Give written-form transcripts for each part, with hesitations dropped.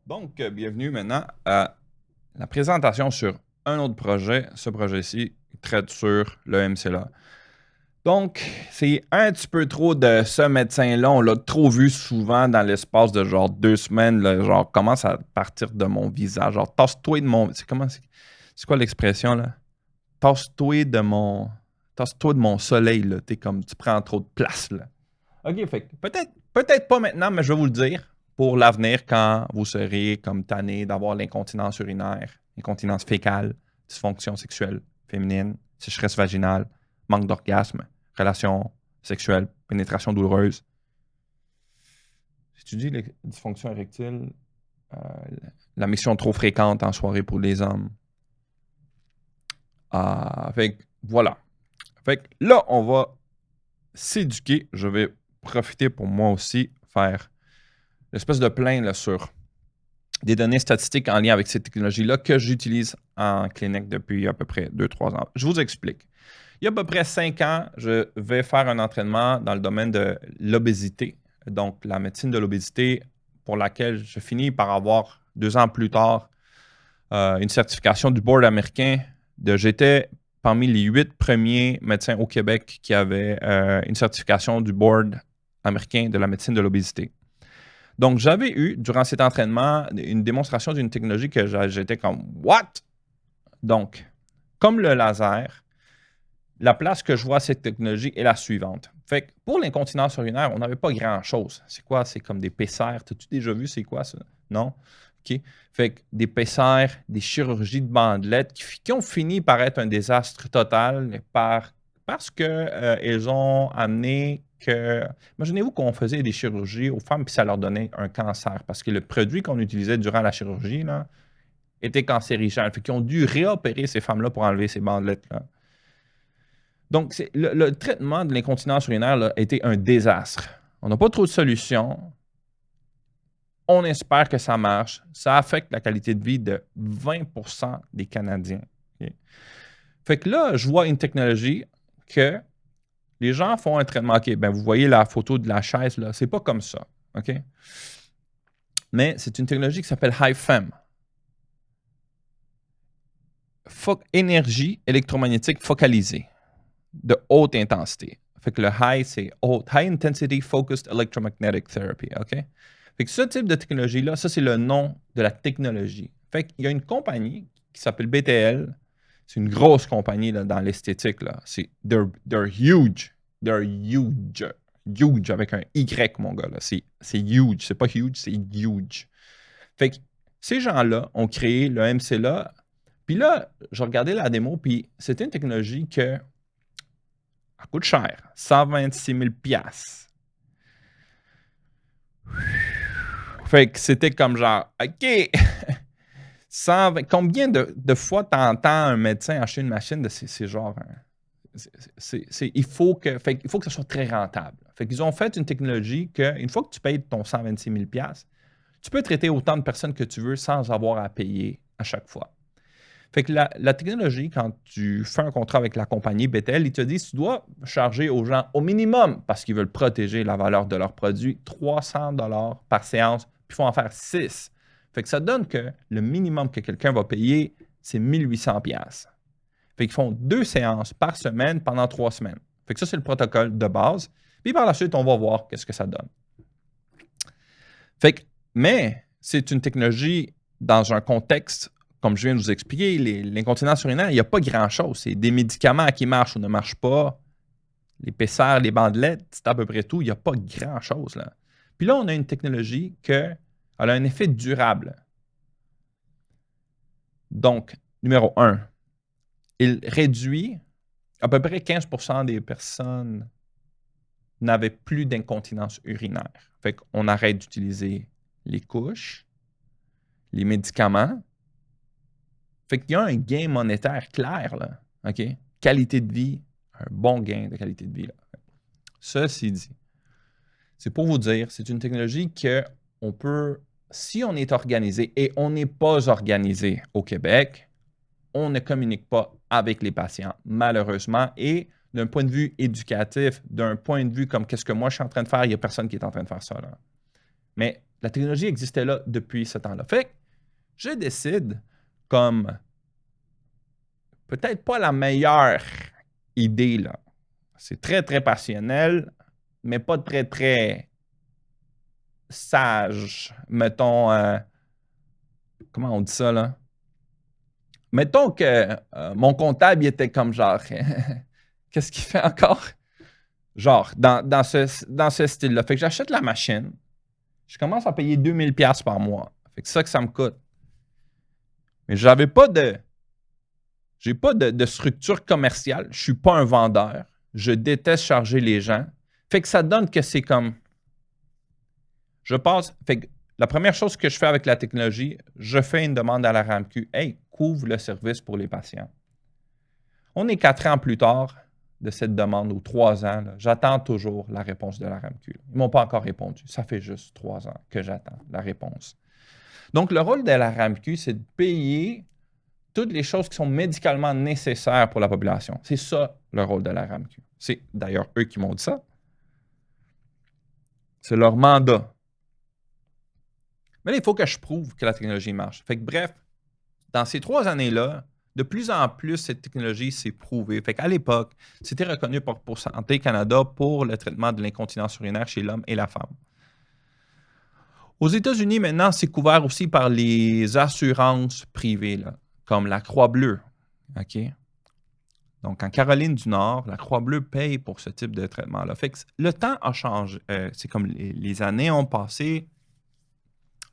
Donc, bienvenue maintenant à la présentation sur un autre projet. Ce projet-ci traite sur le MCLA. Donc, c'est un petit peu trop de ce médecin-là. On l'a trop vu souvent dans l'espace de genre 2 semaines. Là, genre, commence à partir de mon visage. Genre, tasse-toi de mon. C'est quoi l'expression là? Tasse-toi de mon. Tasse-toi de mon soleil, là. T'es comme tu prends trop de place là. OK, fait que peut-être pas maintenant, mais je vais vous le dire pour l'avenir quand vous serez comme tanné d'avoir l'incontinence urinaire, incontinence fécale, dysfonction sexuelle féminine, sécheresse vaginale, manque d'orgasme, relations sexuelles, pénétration douloureuse. Si tu dis les dysfonctions érectiles, euh, la mission trop fréquente en soirée pour les hommes. Fait que voilà. Fait que là, on va s'éduquer. Je vais profiter pour moi aussi faire l'espèce de plein là, sur des données statistiques en lien avec ces technologies-là que j'utilise en clinique depuis à peu près 2-3 ans. Je vous explique. Il y a à peu près 5 ans, je vais faire un entraînement dans le domaine de l'obésité, donc la médecine de l'obésité, pour laquelle je finis par avoir 2 ans plus tard une certification du board américain. J'étais parmi les 8 premiers médecins au Québec qui avaient une certification du board américain de la médecine de l'obésité. Donc, j'avais eu, durant cet entraînement, une démonstration d'une technologie que j'étais comme « What? » Donc, comme le laser, la place que je vois à cette technologie est la suivante. Fait que pour l'incontinence urinaire, on n'avait pas grand-chose. C'est quoi? C'est comme des PCR. T'as-tu déjà vu c'est quoi ça? Non? OK. Fait que des PCR, des chirurgies de bandelettes qui ont fini par être un désastre total parce qu'elles ont amené que. Imaginez-vous qu'on faisait des chirurgies aux femmes puis ça leur donnait un cancer parce que le produit qu'on utilisait durant la chirurgie là, était cancérigène. Fait qu'ils ont dû réopérer ces femmes-là pour enlever ces bandelettes-là. Donc, le traitement de l'incontinence urinaire là, a été un désastre. On n'a pas trop de solutions. On espère que ça marche. Ça affecte la qualité de vie de 20% des Canadiens. Okay? Fait que là, je vois une technologie que les gens font un traitement. OK, ben vous voyez la photo de la chaise, là. C'est pas comme ça. OK? Mais c'est une technologie qui s'appelle HiFEM. Énergie électromagnétique focalisée de haute intensité. Fait que le high, c'est High Intensity Focused Electromagnetic Therapy. OK? Fait que ce type de technologie-là, ça, c'est le nom de la technologie. Fait qu'il y a une compagnie qui s'appelle BTL. C'est une grosse compagnie là, dans l'esthétique. Là. They're huge. They're huge. Huge avec un Y, mon gars. Là. C'est huge. C'est pas huge, c'est huge. Fait que ces gens-là ont créé le MCLA. Puis là, je regardais la démo, puis c'était une technologie que ça coûte cher. 126 000 $. Fait que c'était comme genre, OK, combien de fois tu entends un médecin acheter une machine de ces genres? Il faut que ça soit très rentable. Fait qu'ils ont fait une technologie qu'une fois que tu payes ton 126 000 $, tu peux traiter autant de personnes que tu veux sans avoir à payer à chaque fois. Fait que la technologie, quand tu fais un contrat avec la compagnie BTL, ils te disent tu dois charger aux gens au minimum, parce qu'ils veulent protéger la valeur de leurs produits, 300 $ par séance, puis il faut en faire 6. Fait que ça donne que le minimum que quelqu'un va payer, c'est 1800 $. Fait qu'ils font 2 séances par semaine pendant 3 semaines. Fait que ça, c'est le protocole de base. Puis par la suite, on va voir qu'est-ce que ça donne. Fait que, mais c'est une technologie dans un contexte, comme je viens de vous expliquer, l'incontinence urinaire, il n'y a pas grand-chose. C'est des médicaments qui marchent ou ne marchent pas. Les PCR, les bandelettes, c'est à peu près tout. Il n'y a pas grand-chose. Là. Puis là, on a une technologie qui a un effet durable. Donc, numéro 1, il réduit à peu près 15% des personnes n'avaient plus d'incontinence urinaire. Fait qu'on arrête d'utiliser les couches, les médicaments. Fait qu'il y a un gain monétaire clair, là. OK? Qualité de vie, un bon gain de qualité de vie. Là. Ceci dit, c'est pour vous dire, c'est une technologie qu'on peut, si on est organisé, et on n'est pas organisé au Québec, on ne communique pas avec les patients, malheureusement. Et d'un point de vue éducatif, d'un point de vue comme qu'est-ce que moi je suis en train de faire, il n'y a personne qui est en train de faire ça. Là. Mais La technologie existait là depuis ce temps-là. Fait que je décide comme peut-être pas la meilleure idée, là. C'est très, très passionnel, mais pas très, très sage. Mettons, comment on dit ça, là? Mettons que mon comptable, il était comme genre, qu'est-ce qu'il fait encore? Genre, dans ce style-là. Fait que j'achète la machine, je commence à payer 2000$ par mois. Fait que c'est ça que ça me coûte. Mais j'ai pas de structure commerciale. Je suis pas un vendeur. Je déteste charger les gens. Fait que ça donne que c'est comme... Je passe... Fait que la première chose que je fais avec la technologie, je fais une demande à la RAMQ. Hey, couvre le service pour les patients. On est 4 ans plus tard de cette demande, ou 3 ans. J'attends toujours la réponse de la RAMQ. Ils ne m'ont pas encore répondu. Ça fait juste 3 ans que j'attends la réponse. Donc, le rôle de la RAMQ, c'est de payer toutes les choses qui sont médicalement nécessaires pour la population. C'est ça, le rôle de la RAMQ. C'est d'ailleurs eux qui m'ont dit ça. C'est leur mandat. Mais là, il faut que je prouve que la technologie marche. Fait que bref, dans ces 3 années-là, de plus en plus, cette technologie s'est prouvée. Fait qu'à l'époque, c'était reconnu pour Santé Canada pour le traitement de l'incontinence urinaire chez l'homme et la femme. Aux États-Unis, maintenant, c'est couvert aussi par les assurances privées, là, comme la Croix-Bleue. OK? Donc, en Caroline du Nord, la Croix-Bleue paye pour ce type de traitement-là. Fait que le temps a changé. C'est comme les années ont passé.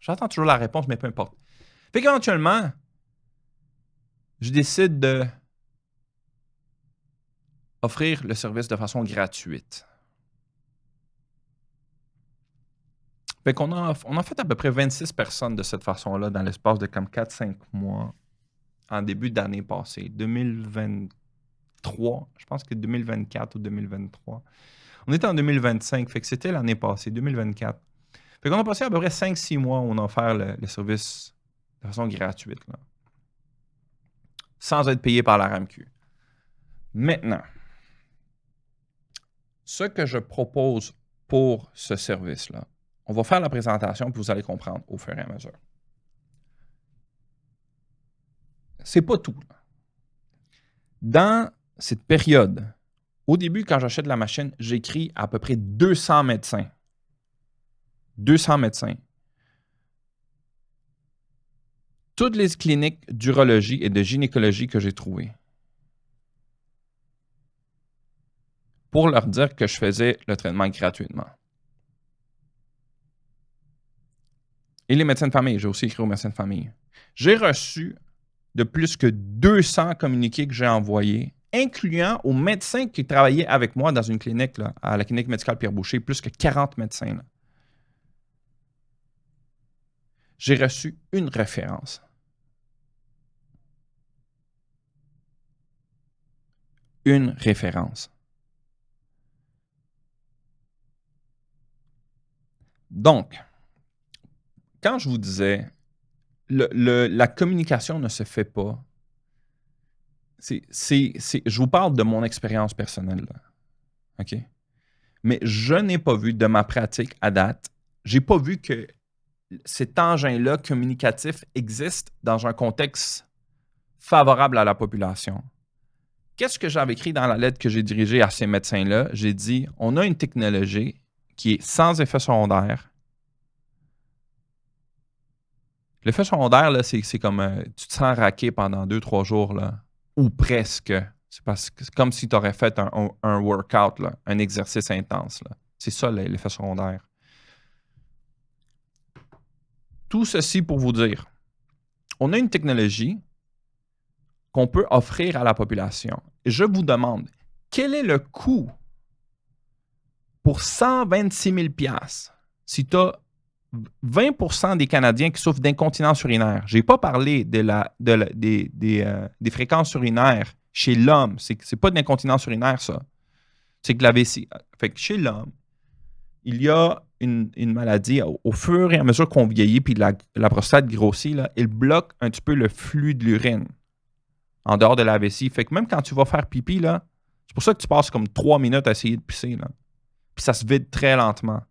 J'attends toujours la réponse, mais peu importe. Fait qu'éventuellement, je décide de offrir le service de façon gratuite. Fait qu'on a fait à peu près 26 personnes de cette façon-là dans l'espace de comme 4-5 mois en début d'année passée, 2023, je pense que 2024 ou 2023. On était en 2025, fait que c'était l'année passée, 2024. Fait qu'on a passé à peu près 5-6 mois où on a offert le service de façon gratuite, là, sans être payé par la RAMQ. Maintenant, ce que je propose pour ce service-là, on va faire la présentation puis vous allez comprendre au fur et à mesure. C'est pas tout. Dans cette période, au début, quand j'achète la machine, j'écris à peu près 200 médecins. 200 médecins. Toutes les cliniques d'urologie et de gynécologie que j'ai trouvées. Pour leur dire que je faisais le traitement gratuitement. Et les médecins de famille, j'ai aussi écrit aux médecins de famille. J'ai reçu de plus que 200 communiqués que j'ai envoyés, incluant aux médecins qui travaillaient avec moi dans une clinique, là, à la clinique médicale Pierre-Boucher, plus que 40 médecins. Là. J'ai reçu une référence. Une référence. Donc, quand je vous disais, la communication ne se fait pas, je vous parle de mon expérience personnelle. Là. OK? Mais je n'ai pas vu de ma pratique à date, j'ai pas vu que cet engin-là communicatif existe dans un contexte favorable à la population. Qu'est-ce que j'avais écrit dans la lettre que j'ai dirigée à ces médecins-là? J'ai dit, on a une technologie qui est sans effet secondaire. L'effet secondaire, là, c'est comme tu te sens raqué pendant 2-3 jours, là, ou presque. C'est comme si tu aurais fait un workout, là, un exercice intense. Là. C'est ça l'effet secondaire. Tout ceci pour vous dire, on a une technologie qu'on peut offrir à la population. Et je vous demande, quel est le coût pour 126 000 $ si tu as 20% des Canadiens qui souffrent d'incontinence urinaire? Je n'ai pas parlé des fréquences urinaires chez l'homme. C'est pas de l'incontinence urinaire, ça. C'est que la vessie. Fait que chez l'homme, il y a une maladie, au fur et à mesure qu'on vieillit, puis la prostate grossit, là, il bloque un petit peu le flux de l'urine en dehors de la vessie. Fait que même quand tu vas faire pipi, là, c'est pour ça que tu passes comme 3 minutes à essayer de pisser. Là. Puis ça se vide très lentement.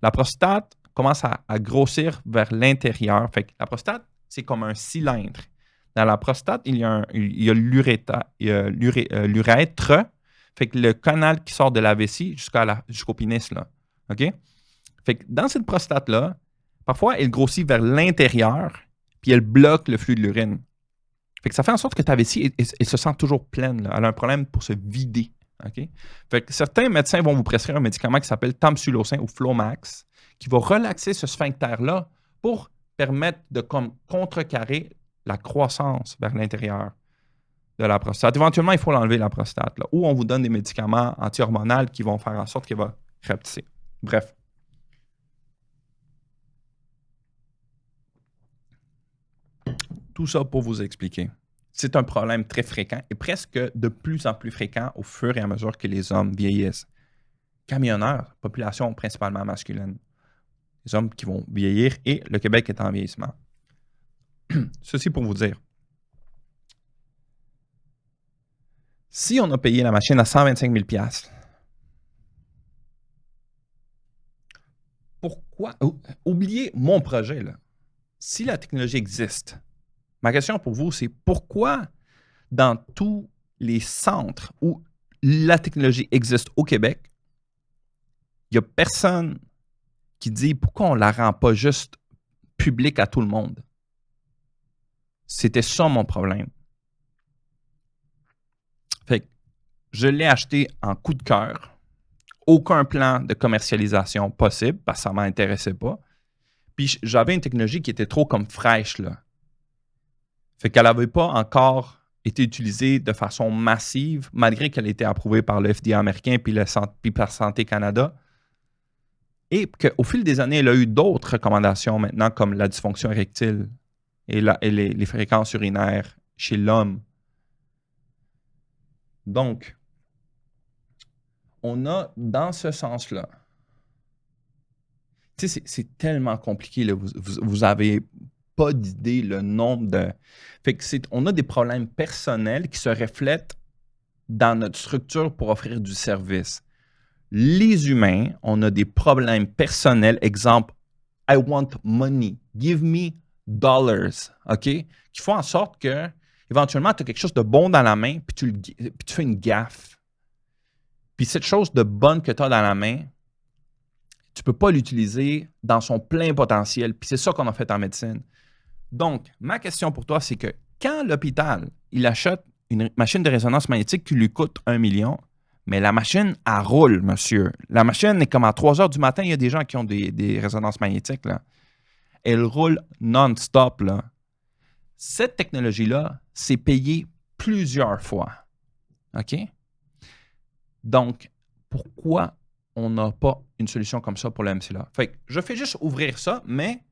La prostate, commence à grossir vers l'intérieur. Fait que la prostate, c'est comme un cylindre. Dans la prostate, il y a l'urètre, fait que le canal qui sort de la vessie jusqu'au pénis, là. OK? Fait que dans cette prostate-là, parfois, elle grossit vers l'intérieur, puis elle bloque le flux de l'urine. Fait que ça fait en sorte que ta vessie, elle se sent toujours pleine, là. Elle a un problème pour se vider. OK? Fait que certains médecins vont vous prescrire un médicament qui s'appelle Tamsulosin ou Flomax, qui va relaxer ce sphincter-là pour permettre de contrecarrer la croissance vers l'intérieur de la prostate. Éventuellement, il faut l'enlever, la prostate. Là, ou on vous donne des médicaments anti-hormonaux qui vont faire en sorte qu'elle va rapetisser. Bref. Tout ça pour vous expliquer. C'est un problème très fréquent et presque de plus en plus fréquent au fur et à mesure que les hommes vieillissent. Camionneurs, population principalement masculine. Les hommes qui vont vieillir et le Québec est en vieillissement. Ceci pour vous dire, si on a payé la machine à 125 000 $, pourquoi? Oubliez mon projet, là. Si la technologie existe, ma question pour vous, c'est pourquoi dans tous les centres où la technologie existe au Québec, il n'y a personne qui dit pourquoi on ne la rend pas juste publique à tout le monde? C'était ça mon problème. Fait que je l'ai acheté en coup de cœur. Aucun plan de commercialisation possible parce que ça ne m'intéressait pas. Puis j'avais une technologie qui était trop comme fraîche, là. Fait qu'elle n'avait pas encore été utilisée de façon massive, malgré qu'elle ait été approuvée par le FDA américain puis par Santé Canada. Et qu'au fil des années, elle a eu d'autres recommandations maintenant, comme la dysfonction érectile et les fréquences urinaires chez l'homme. Donc, on a dans ce sens-là, tu sais, c'est tellement compliqué, là, vous n'avez pas d'idée le nombre de... Fait que on a des problèmes personnels qui se reflètent dans notre structure pour offrir du service. Les humains, on a des problèmes personnels, exemple, I want money, give me dollars, OK? Qui font en sorte que, éventuellement, tu as quelque chose de bon dans la main, puis tu fais une gaffe. Puis cette chose de bonne que tu as dans la main, tu ne peux pas l'utiliser dans son plein potentiel. Puis c'est ça qu'on a fait en médecine. Donc, ma question pour toi, c'est que quand l'hôpital, il achète une machine de résonance magnétique qui lui coûte 1 million, mais la machine, elle roule, monsieur. La machine est comme à 3 heures du matin, il y a des gens qui ont des résonances magnétiques, là. Elle roule non-stop, là. Cette technologie-là, c'est payé plusieurs fois. OK? Donc, pourquoi on n'a pas une solution comme ça pour le MCLA? Fait que je fais juste ouvrir ça, mais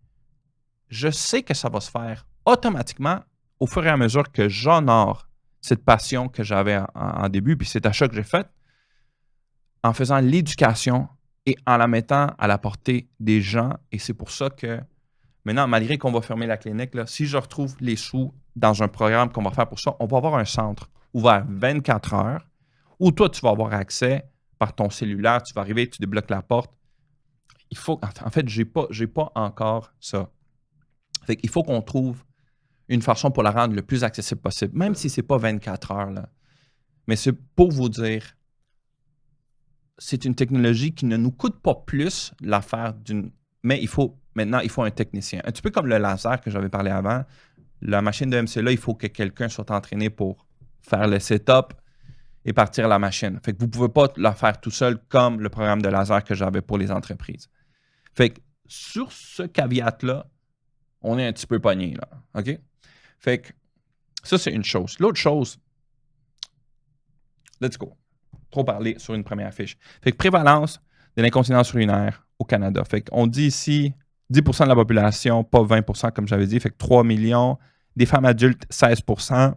je sais que ça va se faire automatiquement au fur et à mesure que j'honore cette passion que j'avais en début, puis cet achat que j'ai fait, en faisant l'éducation et en la mettant à la portée des gens. Et c'est pour ça que maintenant, malgré qu'on va fermer la clinique, là, si je retrouve les sous dans un programme qu'on va faire pour ça, on va avoir un centre ouvert 24 heures où toi, tu vas avoir accès par ton cellulaire, tu vas arriver, tu débloques la porte. En fait, j'ai pas encore ça. Fait qu'il faut qu'on trouve une façon pour la rendre le plus accessible possible, même si c'est pas 24 heures, là. Mais c'est pour vous dire, c'est une technologie qui ne nous coûte pas plus l'affaire d'une... Mais maintenant, il faut un technicien. Un petit peu comme le laser que j'avais parlé avant. La machine de MCLA, il faut que quelqu'un soit entraîné pour faire le setup et partir la machine. Fait que vous ne pouvez pas la faire tout seul comme le programme de laser que j'avais pour les entreprises. Fait que sur ce caveat-là, on est un petit peu pogné, là. OK? Fait que ça, c'est une chose. L'autre chose, let's go. Trop parler sur une première fiche. Fait que prévalence de l'incontinence urinaire au Canada. Fait qu'on dit ici 10% de la population, pas 20% comme j'avais dit. Fait que 3 millions. Des femmes adultes, 16%.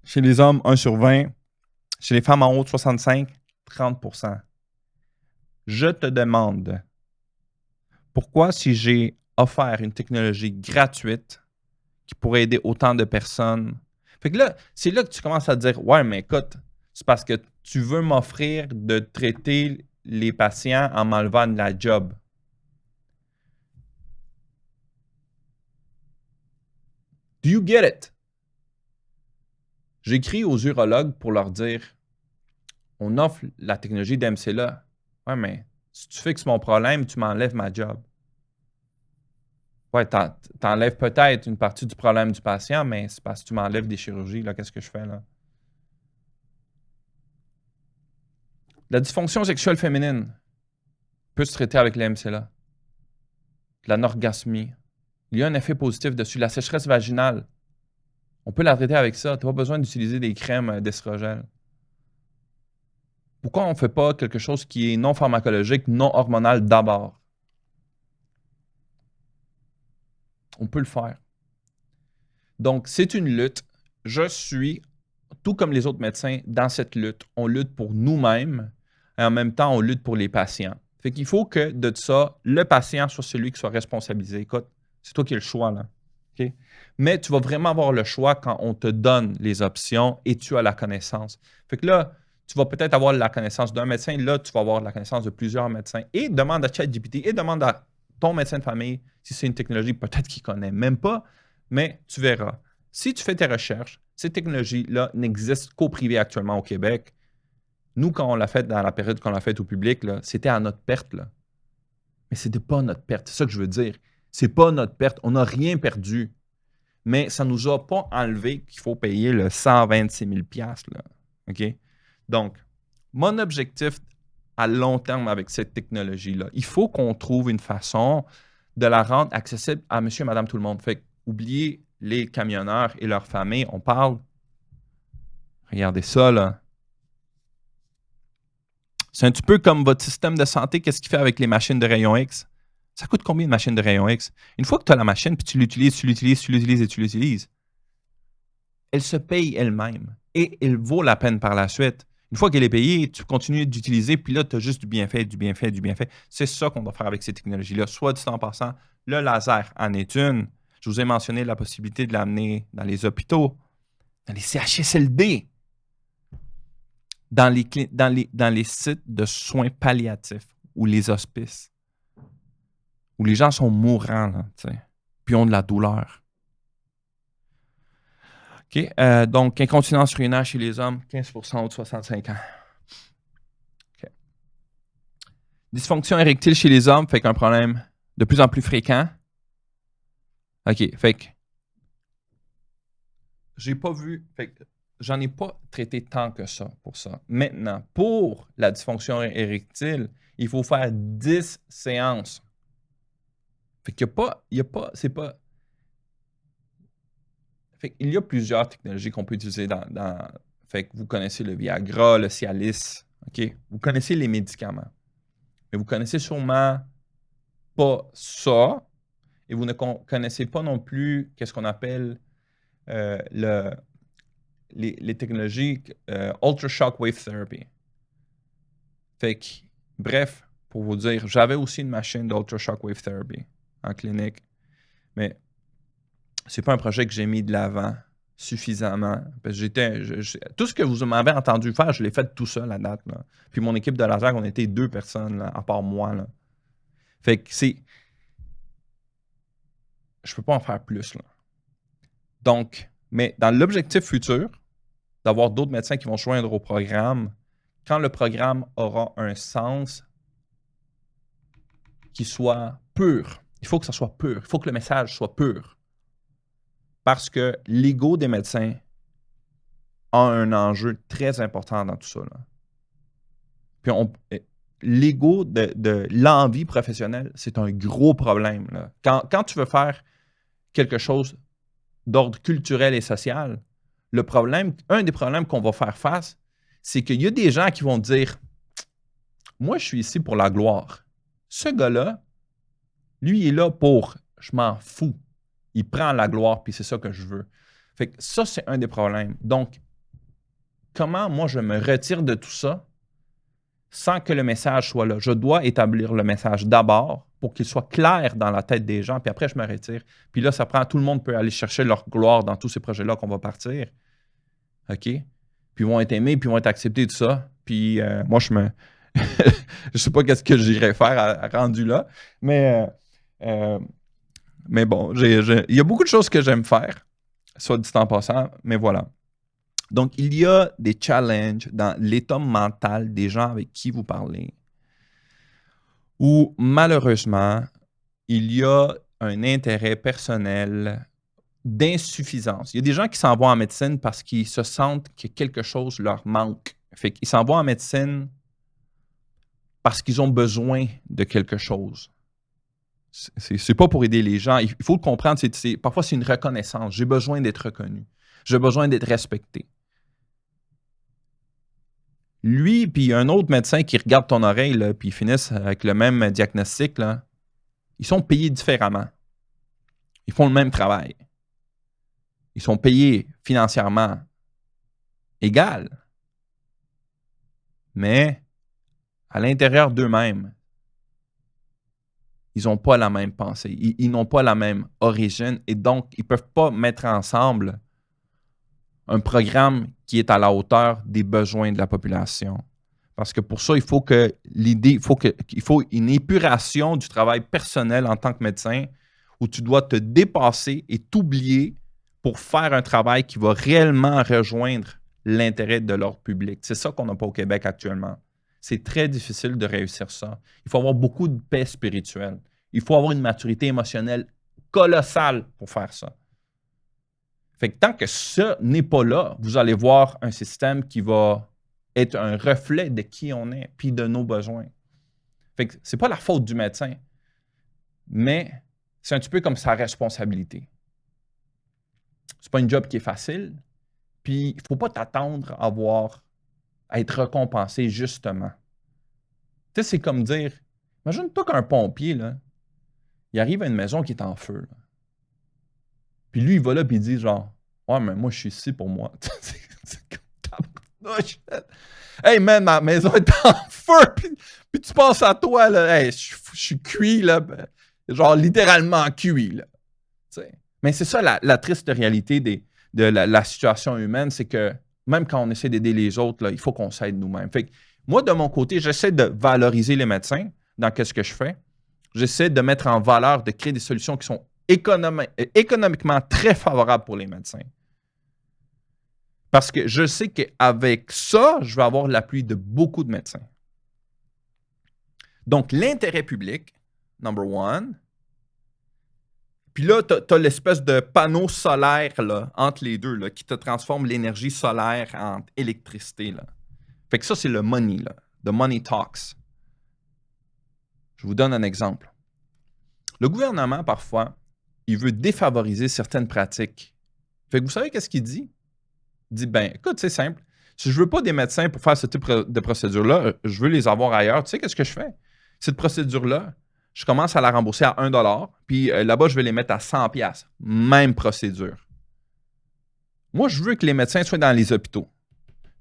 Chez les hommes, 1 sur 20. Chez les femmes en haut de 65, 30%. Je te demande pourquoi, si j'ai offert une technologie gratuite qui pourrait aider autant de personnes. Fait que là, c'est là que tu commences à te dire, ouais, mais écoute, c'est parce que tu veux m'offrir de traiter les patients en m'enlevant de la job. Do you get it? J'écris aux urologues pour leur dire on offre la technologie d'MCLA. Ouais, mais si tu fixes mon problème, tu m'enlèves ma job. Ouais, t'enlèves peut-être une partie du problème du patient, mais c'est parce que tu m'enlèves des chirurgies. Là, qu'est-ce que je fais là? La dysfonction sexuelle féminine peut se traiter avec l'MCLA. L'anorgasmie. Il y a un effet positif dessus. La sécheresse vaginale. On peut la traiter avec ça. Tu n'as pas besoin d'utiliser des crèmes d'estrogène. Pourquoi on ne fait pas quelque chose qui est non pharmacologique, non hormonal d'abord? On peut le faire. Donc, c'est une lutte. Je suis, tout comme les autres médecins, dans cette lutte. On lutte pour nous-mêmes et en même temps, on lutte pour les patients. Fait qu'il faut que de ça, le patient soit celui qui soit responsabilisé. Écoute, c'est toi qui as le choix, là. Okay? Mais tu vas vraiment avoir le choix quand on te donne les options et tu as la connaissance. Fait que là, tu vas peut-être avoir la connaissance d'un médecin. Là, tu vas avoir la connaissance de plusieurs médecins. Et demande à ChatGPT et demande à ton médecin de famille si c'est une technologie peut-être qu'il ne connaît même pas, mais tu verras. Si tu fais tes recherches, ces technologies-là n'existent qu'au privé actuellement au Québec. Nous, quand on l'a fait dans la période qu'on l'a fait au public, c'était à notre perte. Là. Mais ce n'était pas notre perte. C'est ça que je veux dire. Ce n'est pas notre perte. On n'a rien perdu. Mais ça ne nous a pas enlevé qu'il faut payer le 126 000 $. Là. OK? Donc, mon objectif à long terme avec cette technologie-là, il faut qu'on trouve une façon de la rendre accessible à monsieur et madame tout le monde. Fait oubliez les camionneurs et leurs familles. On parle. Regardez ça, là. C'est un petit peu comme votre système de santé. Qu'est-ce qu'il fait avec les machines de rayon X? Ça coûte combien de machines de rayon X? Une fois que tu as la machine, puis tu l'utilises, elle se paye elle-même et elle vaut la peine par la suite. Une fois qu'elle est payée, tu continues d'utiliser, puis là, tu as juste du bienfait. C'est ça qu'on doit faire avec ces technologies-là. Soit dit en passant, le laser en est une. Je vous ai mentionné la possibilité de l'amener dans les hôpitaux, dans les CHSLD, dans les sites de soins palliatifs ou les hospices, où les gens sont mourants, là, puis ont de la douleur. OK? Donc, incontinence urinaire chez les hommes, 15% haut de 65 ans. Okay. Dysfonction érectile chez les hommes, fait qu'un problème de plus en plus fréquent. OK, fait que j'ai pas vu, fait que j'en ai pas traité tant que ça pour ça. Maintenant, pour la dysfonction érectile, il faut faire 10 séances. Fait qu'il y a pas, c'est pas... Fait qu'il y a plusieurs technologies qu'on peut utiliser fait que vous connaissez le Viagra, le Cialis, OK? Vous connaissez les médicaments. Mais vous connaissez sûrement pas ça et vous ne connaissez pas non plus qu'est-ce qu'on appelle les technologies Ultra Shockwave Therapy. Fait que, bref, pour vous dire, j'avais aussi une machine d'Ultra Shockwave Therapy en clinique, mais c'est pas un projet que j'ai mis de l'avant suffisamment. Parce que tout ce que vous m'avez entendu faire, je l'ai fait tout seul à date. Là. Puis mon équipe de laser, on était 2 personnes, là, à part moi. Là. Fait que je peux pas en faire plus. Là. Donc, mais dans l'objectif futur, d'avoir d'autres médecins qui vont se joindre au programme, quand le programme aura un sens qui soit pur, il faut que ça soit pur, il faut que le message soit pur. Parce que l'ego des médecins a un enjeu très important dans tout ça. Là. Puis l'ego de l'envie professionnelle, c'est un gros problème. Là. Quand tu veux faire quelque chose d'ordre culturel et social, un des problèmes qu'on va faire face, c'est qu'il y a des gens qui vont dire « Moi, je suis ici pour la gloire. Ce gars-là, lui, il est là pour « Je m'en fous. Il prend la gloire, puis c'est ça que je veux. » Fait que ça, c'est un des problèmes. Donc, comment moi, je me retire de tout ça sans que le message soit là? Je dois établir le message d'abord pour qu'il soit clair dans la tête des gens, puis après, je me retire. Puis là, ça prend, tout le monde peut aller chercher leur gloire dans tous ces projets-là qu'on va partir. OK? Puis ils vont être aimés, puis ils vont être acceptés, tout ça. Puis moi, Je sais pas qu'est-ce que j'irais faire rendu là, mais, mais bon, il y a beaucoup de choses que j'aime faire, soit dit en passant, mais voilà. Donc, il y a des challenges dans l'état mental des gens avec qui vous parlez, où malheureusement, il y a un intérêt personnel d'insuffisance. Il y a des gens qui s'en vont en médecine parce qu'ils se sentent que quelque chose leur manque. Fait qu'ils s'en vont en médecine parce qu'ils ont besoin de quelque chose. C'est pas pour aider les gens. Il faut le comprendre. Parfois, c'est une reconnaissance. J'ai besoin d'être reconnu. J'ai besoin d'être respecté. Lui, puis un autre médecin qui regarde ton oreille, là, puis ils finissent avec le même diagnostic, là, ils sont payés différemment. Ils font le même travail. Ils sont payés financièrement égal. Mais à l'intérieur d'eux-mêmes, ils n'ont pas la même pensée. Ils n'ont pas la même origine et donc, ils ne peuvent pas mettre ensemble un programme qui est à la hauteur des besoins de la population. Parce que pour ça, il faut une épuration du travail personnel en tant que médecin où tu dois te dépasser et t'oublier pour faire un travail qui va réellement rejoindre l'intérêt de l'ordre public. C'est ça qu'on n'a pas au Québec actuellement. C'est très difficile de réussir ça. Il faut avoir beaucoup de paix spirituelle. Il faut avoir une maturité émotionnelle colossale pour faire ça. Fait que tant que ça n'est pas là, vous allez voir un système qui va être un reflet de qui on est puis de nos besoins. Fait que c'est pas la faute du médecin, mais c'est un petit peu comme sa responsabilité. C'est pas une job qui est facile, puis il faut pas t'attendre à être récompensé justement. Tu sais, c'est comme dire, imagine-toi qu'un pompier, là, il arrive à une maison qui est en feu. Là. Puis lui, il va là et il dit genre, ouais, mais moi, je suis ici pour moi. C'est comme hey man, ma maison est en feu, puis tu penses à toi, là, hey, je suis cuit, là, genre littéralement cuit, là. T'sais. Mais c'est ça la triste réalité de la situation humaine, c'est que même quand on essaie d'aider les autres, là, il faut qu'on s'aide nous-mêmes. Fait que moi, de mon côté, j'essaie de valoriser les médecins dans ce que je fais. J'essaie de mettre en valeur, de créer des solutions qui sont économiquement très favorables pour les médecins. Parce que je sais qu'avec ça, je vais avoir l'appui de beaucoup de médecins. Donc, l'intérêt public, number one. Puis là, tu as l'espèce de panneau solaire là, entre les deux là, qui te transforme l'énergie solaire en électricité. Là. Fait que ça, c'est le money. Là. The money talks. Je vous donne un exemple. Le gouvernement, parfois, il veut défavoriser certaines pratiques. Fait que vous savez qu'est-ce qu'il dit? Il dit, ben, écoute, c'est simple. Si je veux pas des médecins pour faire ce type de procédure-là, je veux les avoir ailleurs. Tu sais, qu'est-ce que je fais? Cette procédure-là, je commence à la rembourser à 1 $, puis là-bas, je vais les mettre à 100 $. Même procédure. Moi, je veux que les médecins soient dans les hôpitaux.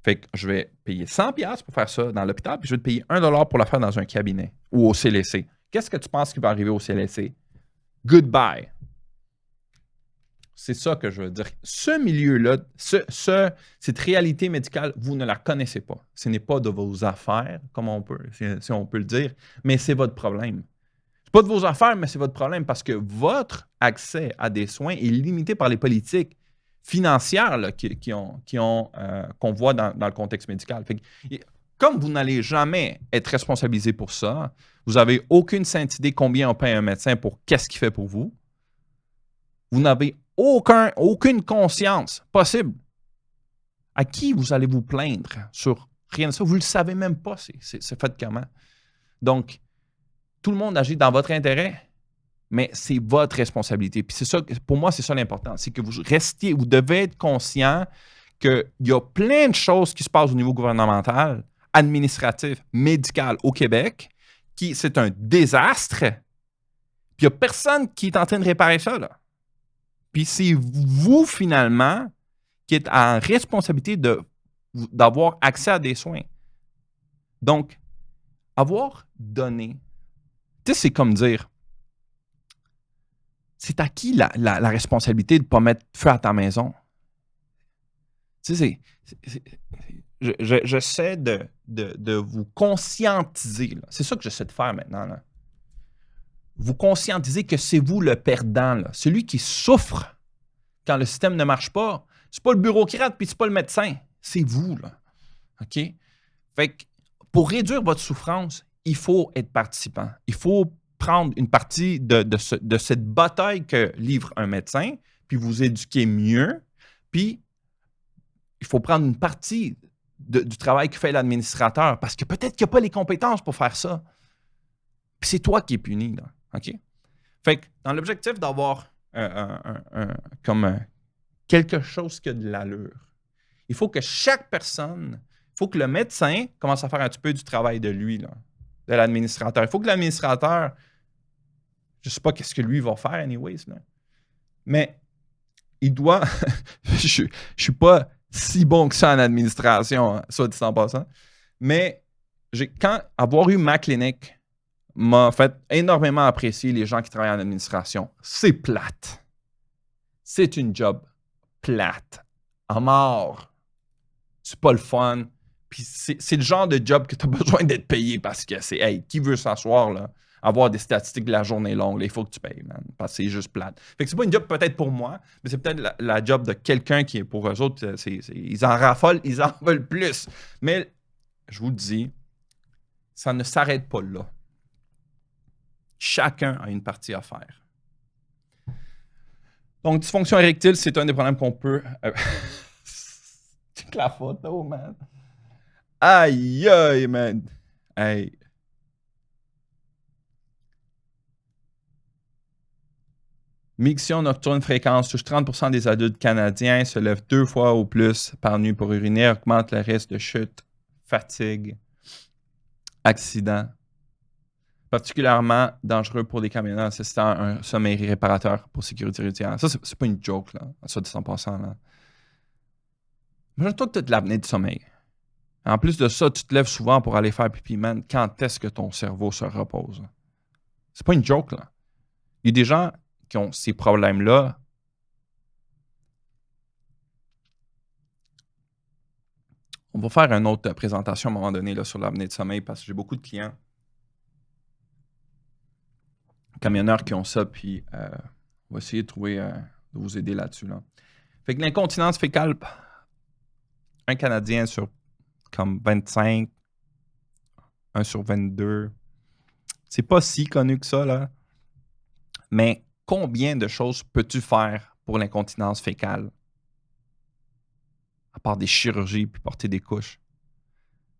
Fait que je vais payer 100 $ pour faire ça dans l'hôpital, puis je vais te payer 1 $ pour la faire dans un cabinet ou au CLSC. Qu'est-ce que tu penses qui va arriver au CLSC? Goodbye. C'est ça que je veux dire. Ce milieu-là, cette réalité médicale, vous ne la connaissez pas. Ce n'est pas de vos affaires, si on peut le dire, mais c'est votre problème. C'est pas de vos affaires, mais c'est votre problème parce que votre accès à des soins est limité par les politiques financières là, qu'on voit dans le contexte médical. Fait que, comme vous n'allez jamais être responsabilisé pour ça, vous n'avez aucune sainte idée combien on paye un médecin pour qu'est-ce qu'il fait pour vous. Vous n'avez aucune conscience possible. À qui vous allez vous plaindre sur rien de ça? Vous ne le savez même pas, c'est fait comment. Donc, tout le monde agit dans votre intérêt, mais c'est votre responsabilité. Puis c'est ça, pour moi, c'est ça l'important. C'est que vous devez être conscient qu'il y a plein de choses qui se passent au niveau gouvernemental, administratif, médical au Québec, c'est un désastre. Puis il n'y a personne qui est en train de réparer ça, là. Puis c'est vous, finalement, qui êtes en responsabilité d'avoir accès à des soins. Donc, avoir donné, tu sais, c'est comme dire, c'est à qui la responsabilité de ne pas mettre feu à ta maison? Tu sais, j'essaie de vous conscientiser. C'est ça que j'essaie de faire maintenant. Là. Vous conscientiser que c'est vous le perdant. Là. Celui qui souffre quand le système ne marche pas, c'est pas le bureaucrate puis c'est pas le médecin. C'est vous. Là. OK? Fait que pour réduire votre souffrance, il faut être participant. Il faut prendre une partie de cette bataille que livre un médecin, puis vous éduquer mieux, puis il faut prendre une partie du travail que fait l'administrateur, parce que peut-être qu'il n'y a pas les compétences pour faire ça. Puis c'est toi qui es puni, là. OK? Fait que dans l'objectif d'avoir quelque chose qui a de l'allure, il faut que chaque personne, il faut que le médecin commence à faire un petit peu du travail de lui, là, de l'administrateur. Il faut que l'administrateur, je ne sais pas qu'est-ce que lui va faire, anyways, là, mais il doit. Je ne suis pas si bon que ça en administration, hein, soit dit en passant, mais quand avoir eu ma clinique m'a fait énormément apprécier les gens qui travaillent en administration. C'est plate. C'est une job plate. À mort. C'est pas le fun. Puis c'est le genre de job que tu as besoin d'être payé parce que c'est, hey, qui veut s'asseoir là, avoir des statistiques de la journée longue, là, il faut que tu payes, man, parce que c'est juste plate. Fait que c'est pas une job peut-être pour moi, mais c'est peut-être la job de quelqu'un qui est pour eux autres, ils en raffolent, ils en veulent plus. Mais je vous le dis, ça ne s'arrête pas là. Chacun a une partie à faire. Donc, dysfonction érectile, c'est un des problèmes qu'on peut... Check la photo, man. Aïe, aïe, man. Hey. Miction nocturne fréquence touche 30% des adultes canadiens, se lève 2 fois ou plus par nuit pour uriner, augmente le risque de chute, fatigue, accident. Particulièrement dangereux pour les camionneurs assistant à un sommeil réparateur pour sécurité routière. Ça, c'est pas une joke, là. Ça, de 100%, là. Imagine-toi que tu as de l'apnée du sommeil. En plus de ça, tu te lèves souvent pour aller faire pipi, man. Quand est-ce que ton cerveau se repose? C'est pas une joke, là. Il y a des gens qui ont ces problèmes-là. On va faire une autre présentation à un moment donné là, sur l'apnée de sommeil parce que j'ai beaucoup de clients camionneurs qui ont ça, puis on va essayer de trouver, de vous aider là-dessus. Là. Fait que l'incontinence fécale, un Canadien sur comme 25, un sur 22, c'est pas si connu que ça, là. Mais combien de choses peux-tu faire pour l'incontinence fécale? À part des chirurgies puis porter des couches.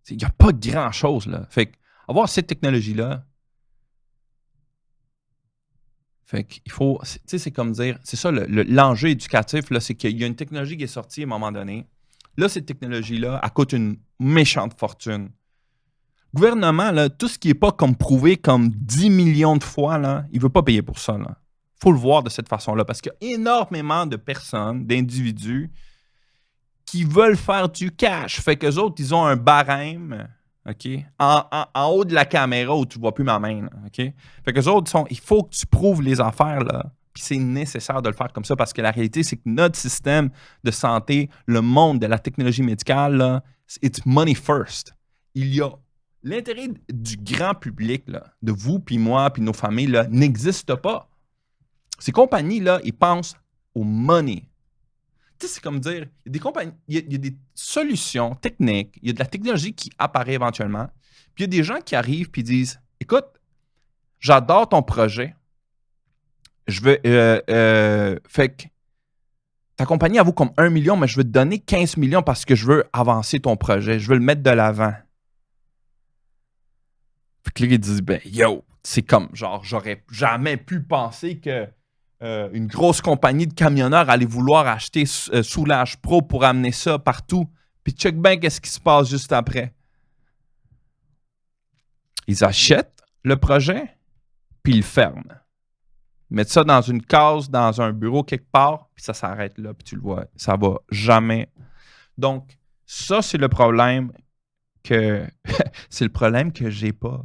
Il n'y a pas grand-chose, là. Fait que avoir cette technologie-là, fait qu'il faut, tu sais, c'est comme dire, c'est ça l'enjeu éducatif, là, c'est qu'il y a une technologie qui est sortie à un moment donné. Là, cette technologie-là, elle coûte une méchante fortune. Le gouvernement, là, tout ce qui n'est pas comme prouvé comme 10 millions de fois, là, il ne veut pas payer pour ça. Il faut le voir de cette façon-là parce qu'il y a énormément de personnes, d'individus qui veulent faire du cash. Fait qu'eux autres, ils ont un barème, OK, en haut de la caméra où tu ne vois plus ma main, là, OK? Fait qu'eux autres, il faut que tu prouves les affaires, là. Puis c'est nécessaire de le faire comme ça parce que la réalité, c'est que notre système de santé, le monde de la technologie médicale, là, it's money first. Il y a l'intérêt du grand public, là, de vous, puis moi, puis nos familles, là, n'existe pas. Ces compagnies-là, ils pensent au money. Tu sais, c'est comme dire, il y a des compagnies, il y a des solutions techniques, il y a de la technologie qui apparaît éventuellement, puis il y a des gens qui arrivent puis disent, écoute, j'adore ton projet, je veux, fait que ta compagnie, elle vaut comme 1 million, mais je veux te donner 15 millions parce que je veux avancer ton projet, je veux le mettre de l'avant. Fait que là, ils disent, ben, yo, c'est comme, genre, j'aurais jamais pu penser que une grosse compagnie de camionneurs allait vouloir acheter Soulage Pro pour amener ça partout. Puis check bien qu'est-ce qui se passe juste après. Ils achètent le projet, puis ils le ferment. Ils mettent ça dans une case, dans un bureau quelque part, puis ça s'arrête là, puis tu le vois, ça va jamais. Donc, ça, c'est le problème que c'est le problème que j'ai pas.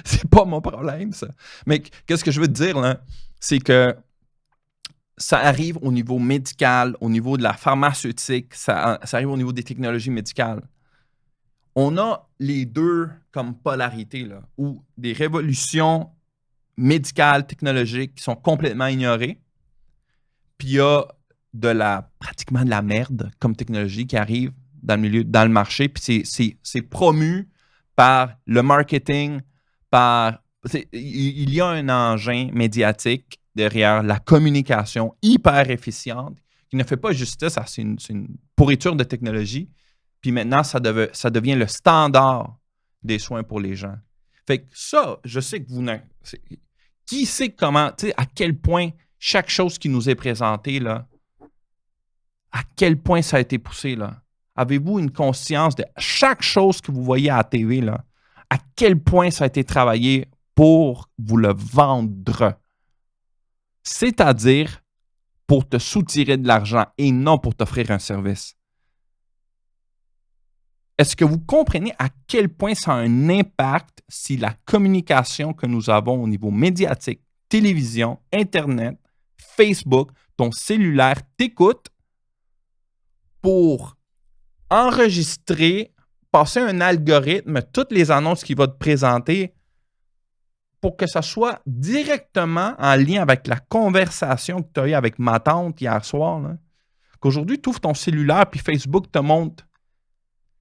C'est pas mon problème, ça. Mais qu'est-ce que je veux te dire, là? C'est que ça arrive au niveau médical, au niveau de la pharmaceutique, ça arrive au niveau des technologies médicales. on a les deux comme polarité, là, où des révolutions médicales, technologiques qui sont complètement ignorées, puis il y a pratiquement de la merde comme technologie qui arrive dans le milieu, dans le marché, puis c'est promu par le marketing, il y a un engin médiatique derrière la communication hyper efficiente qui ne fait pas justice à c'est une pourriture de technologie. Puis maintenant, ça devient le standard des soins pour les gens. Fait que ça, je sais que qui sait comment, tu sais, à quel point chaque chose qui nous est présentée, là, à quel point ça a été poussé, là? Avez-vous une conscience de chaque chose que vous voyez à la TV, là? À quel point ça a été travaillé pour vous le vendre? C'est-à-dire pour te soutirer de l'argent et non pour t'offrir un service. Est-ce que vous comprenez à quel point ça a un impact si la communication que nous avons au niveau médiatique, télévision, Internet, Facebook, ton cellulaire t'écoute pour enregistrer, passer un algorithme, toutes les annonces qu'il va te présenter pour que ça soit directement en lien avec la conversation que tu as eue avec ma tante hier soir. Là. Qu'aujourd'hui, tu ouvres ton cellulaire puis Facebook te montre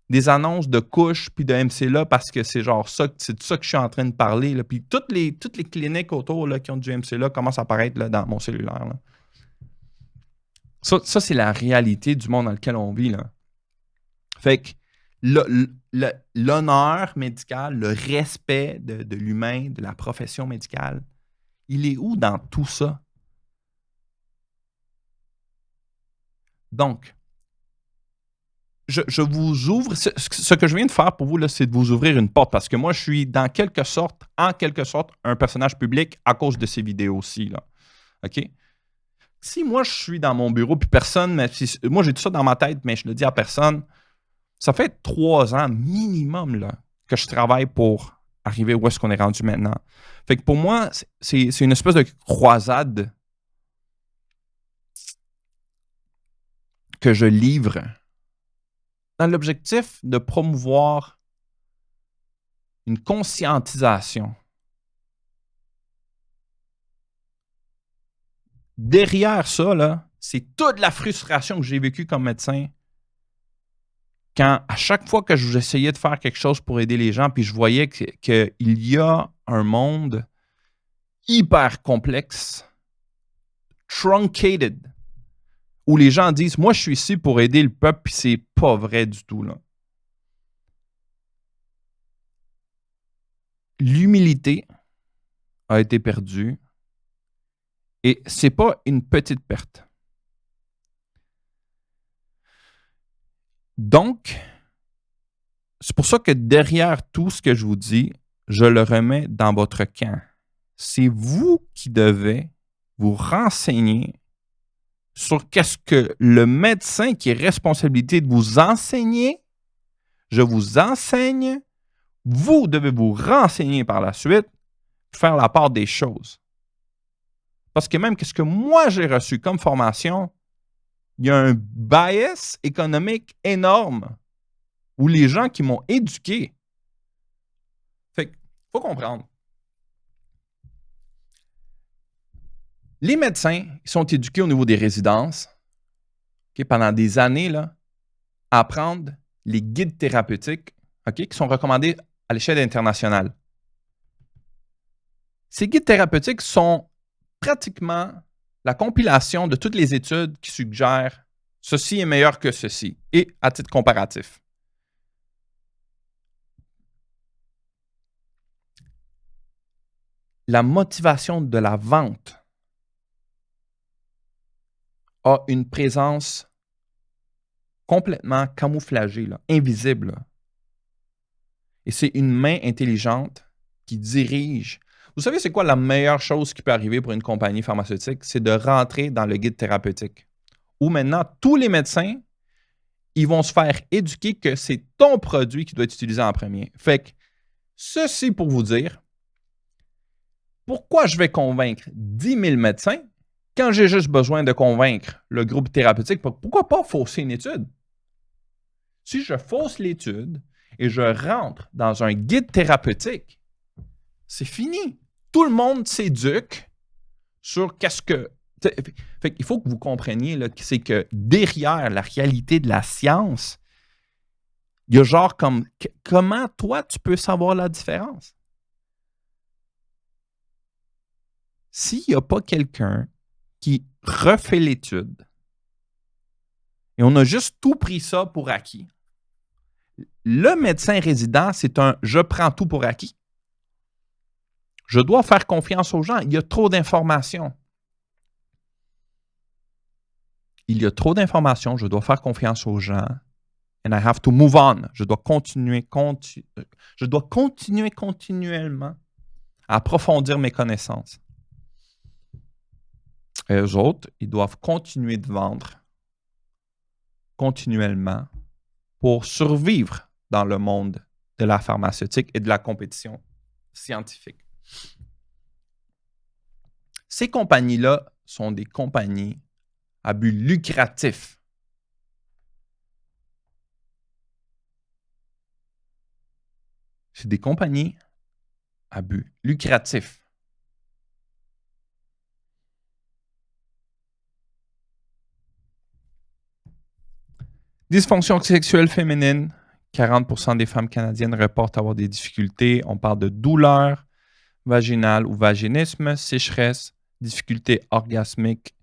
des annonces de couches puis de MCLA parce que c'est genre ça, c'est de ça que je suis en train de parler. Là. Puis toutes les cliniques autour là, qui ont du MCLA commencent à apparaître là, dans mon cellulaire. Là. Ça, c'est la réalité du monde dans lequel on vit. Là. Fait que l'honneur médical, le respect de l'humain, de la profession médicale, il est où dans tout ça? Donc, je vous ouvre, ce que je viens de faire pour vous, là, c'est de vous ouvrir une porte parce que moi, je suis en quelque sorte, un personnage public à cause de ces vidéos-ci. Là. OK? Si moi, je suis dans mon bureau puis personne, moi, j'ai tout ça dans ma tête, mais je le dis à personne, ça fait 3 ans minimum là, que je travaille pour arriver où est-ce qu'on est rendu maintenant. Fait que pour moi, c'est une espèce de croisade que je livre dans l'objectif de promouvoir une conscientisation. Derrière ça, là, c'est toute la frustration que j'ai vécue comme médecin quand à chaque fois que j'essayais de faire quelque chose pour aider les gens, puis je voyais qu'il y a un monde hyper complexe, truncated, où les gens disent « Moi, je suis ici pour aider le peuple », puis c'est pas vrai du tout. Là. L'humilité a été perdue et c'est pas une petite perte. Donc, c'est pour ça que derrière tout ce que je vous dis, je le remets dans votre camp. C'est vous qui devez vous renseigner sur qu'est-ce que le médecin qui est responsabilité de vous enseigner, je vous enseigne, vous devez vous renseigner par la suite, faire la part des choses. Parce que même qu'est-ce que moi j'ai reçu comme formation, il y a un bias économique énorme où les gens qui m'ont éduqué. Fait qu'il faut comprendre. Les médecins ils sont éduqués au niveau des résidences pendant des années là, à apprendre les guides thérapeutiques qui sont recommandés à l'échelle internationale. Ces guides thérapeutiques sont pratiquement la compilation de toutes les études qui suggèrent ceci est meilleur que ceci et à titre comparatif. La motivation de la vente a une présence complètement camouflagée, là, invisible. Là. Et c'est une main intelligente qui dirige. Vous savez, c'est quoi la meilleure chose qui peut arriver pour une compagnie pharmaceutique? C'est de rentrer dans le guide thérapeutique. Où maintenant, tous les médecins, ils vont se faire éduquer que c'est ton produit qui doit être utilisé en premier. Fait que, ceci pour vous dire, pourquoi je vais convaincre 10 000 médecins quand j'ai juste besoin de convaincre le groupe thérapeutique? Pourquoi pas fausser une étude? Si je fausse l'étude, et je rentre dans un guide thérapeutique, c'est fini. Tout le monde s'éduque sur qu'est-ce que... Fait qu'il faut que vous compreniez, là, c'est que derrière la réalité de la science, il y a genre comme... Comment toi, tu peux savoir la différence? S'il n'y a pas quelqu'un qui refait l'étude, et on a juste tout pris ça pour acquis, le médecin résident, c'est un « je prends tout pour acquis ». Je dois faire confiance aux gens. Il y a trop d'informations. Il y a trop d'informations. Je dois faire confiance aux gens. And I have to move on. Je dois continuer continuellement à approfondir mes connaissances. Et eux autres, ils doivent continuer de vendre continuellement pour survivre dans le monde de la pharmaceutique et de la compétition scientifique. Ces compagnies-là sont des compagnies à but lucratif. C'est des compagnies à but lucratif. Dysfonction sexuelle féminine. 40% des femmes canadiennes reportent avoir des difficultés. On parle de douleurs vaginales ou vaginisme, sécheresse, difficultés orgasmiques,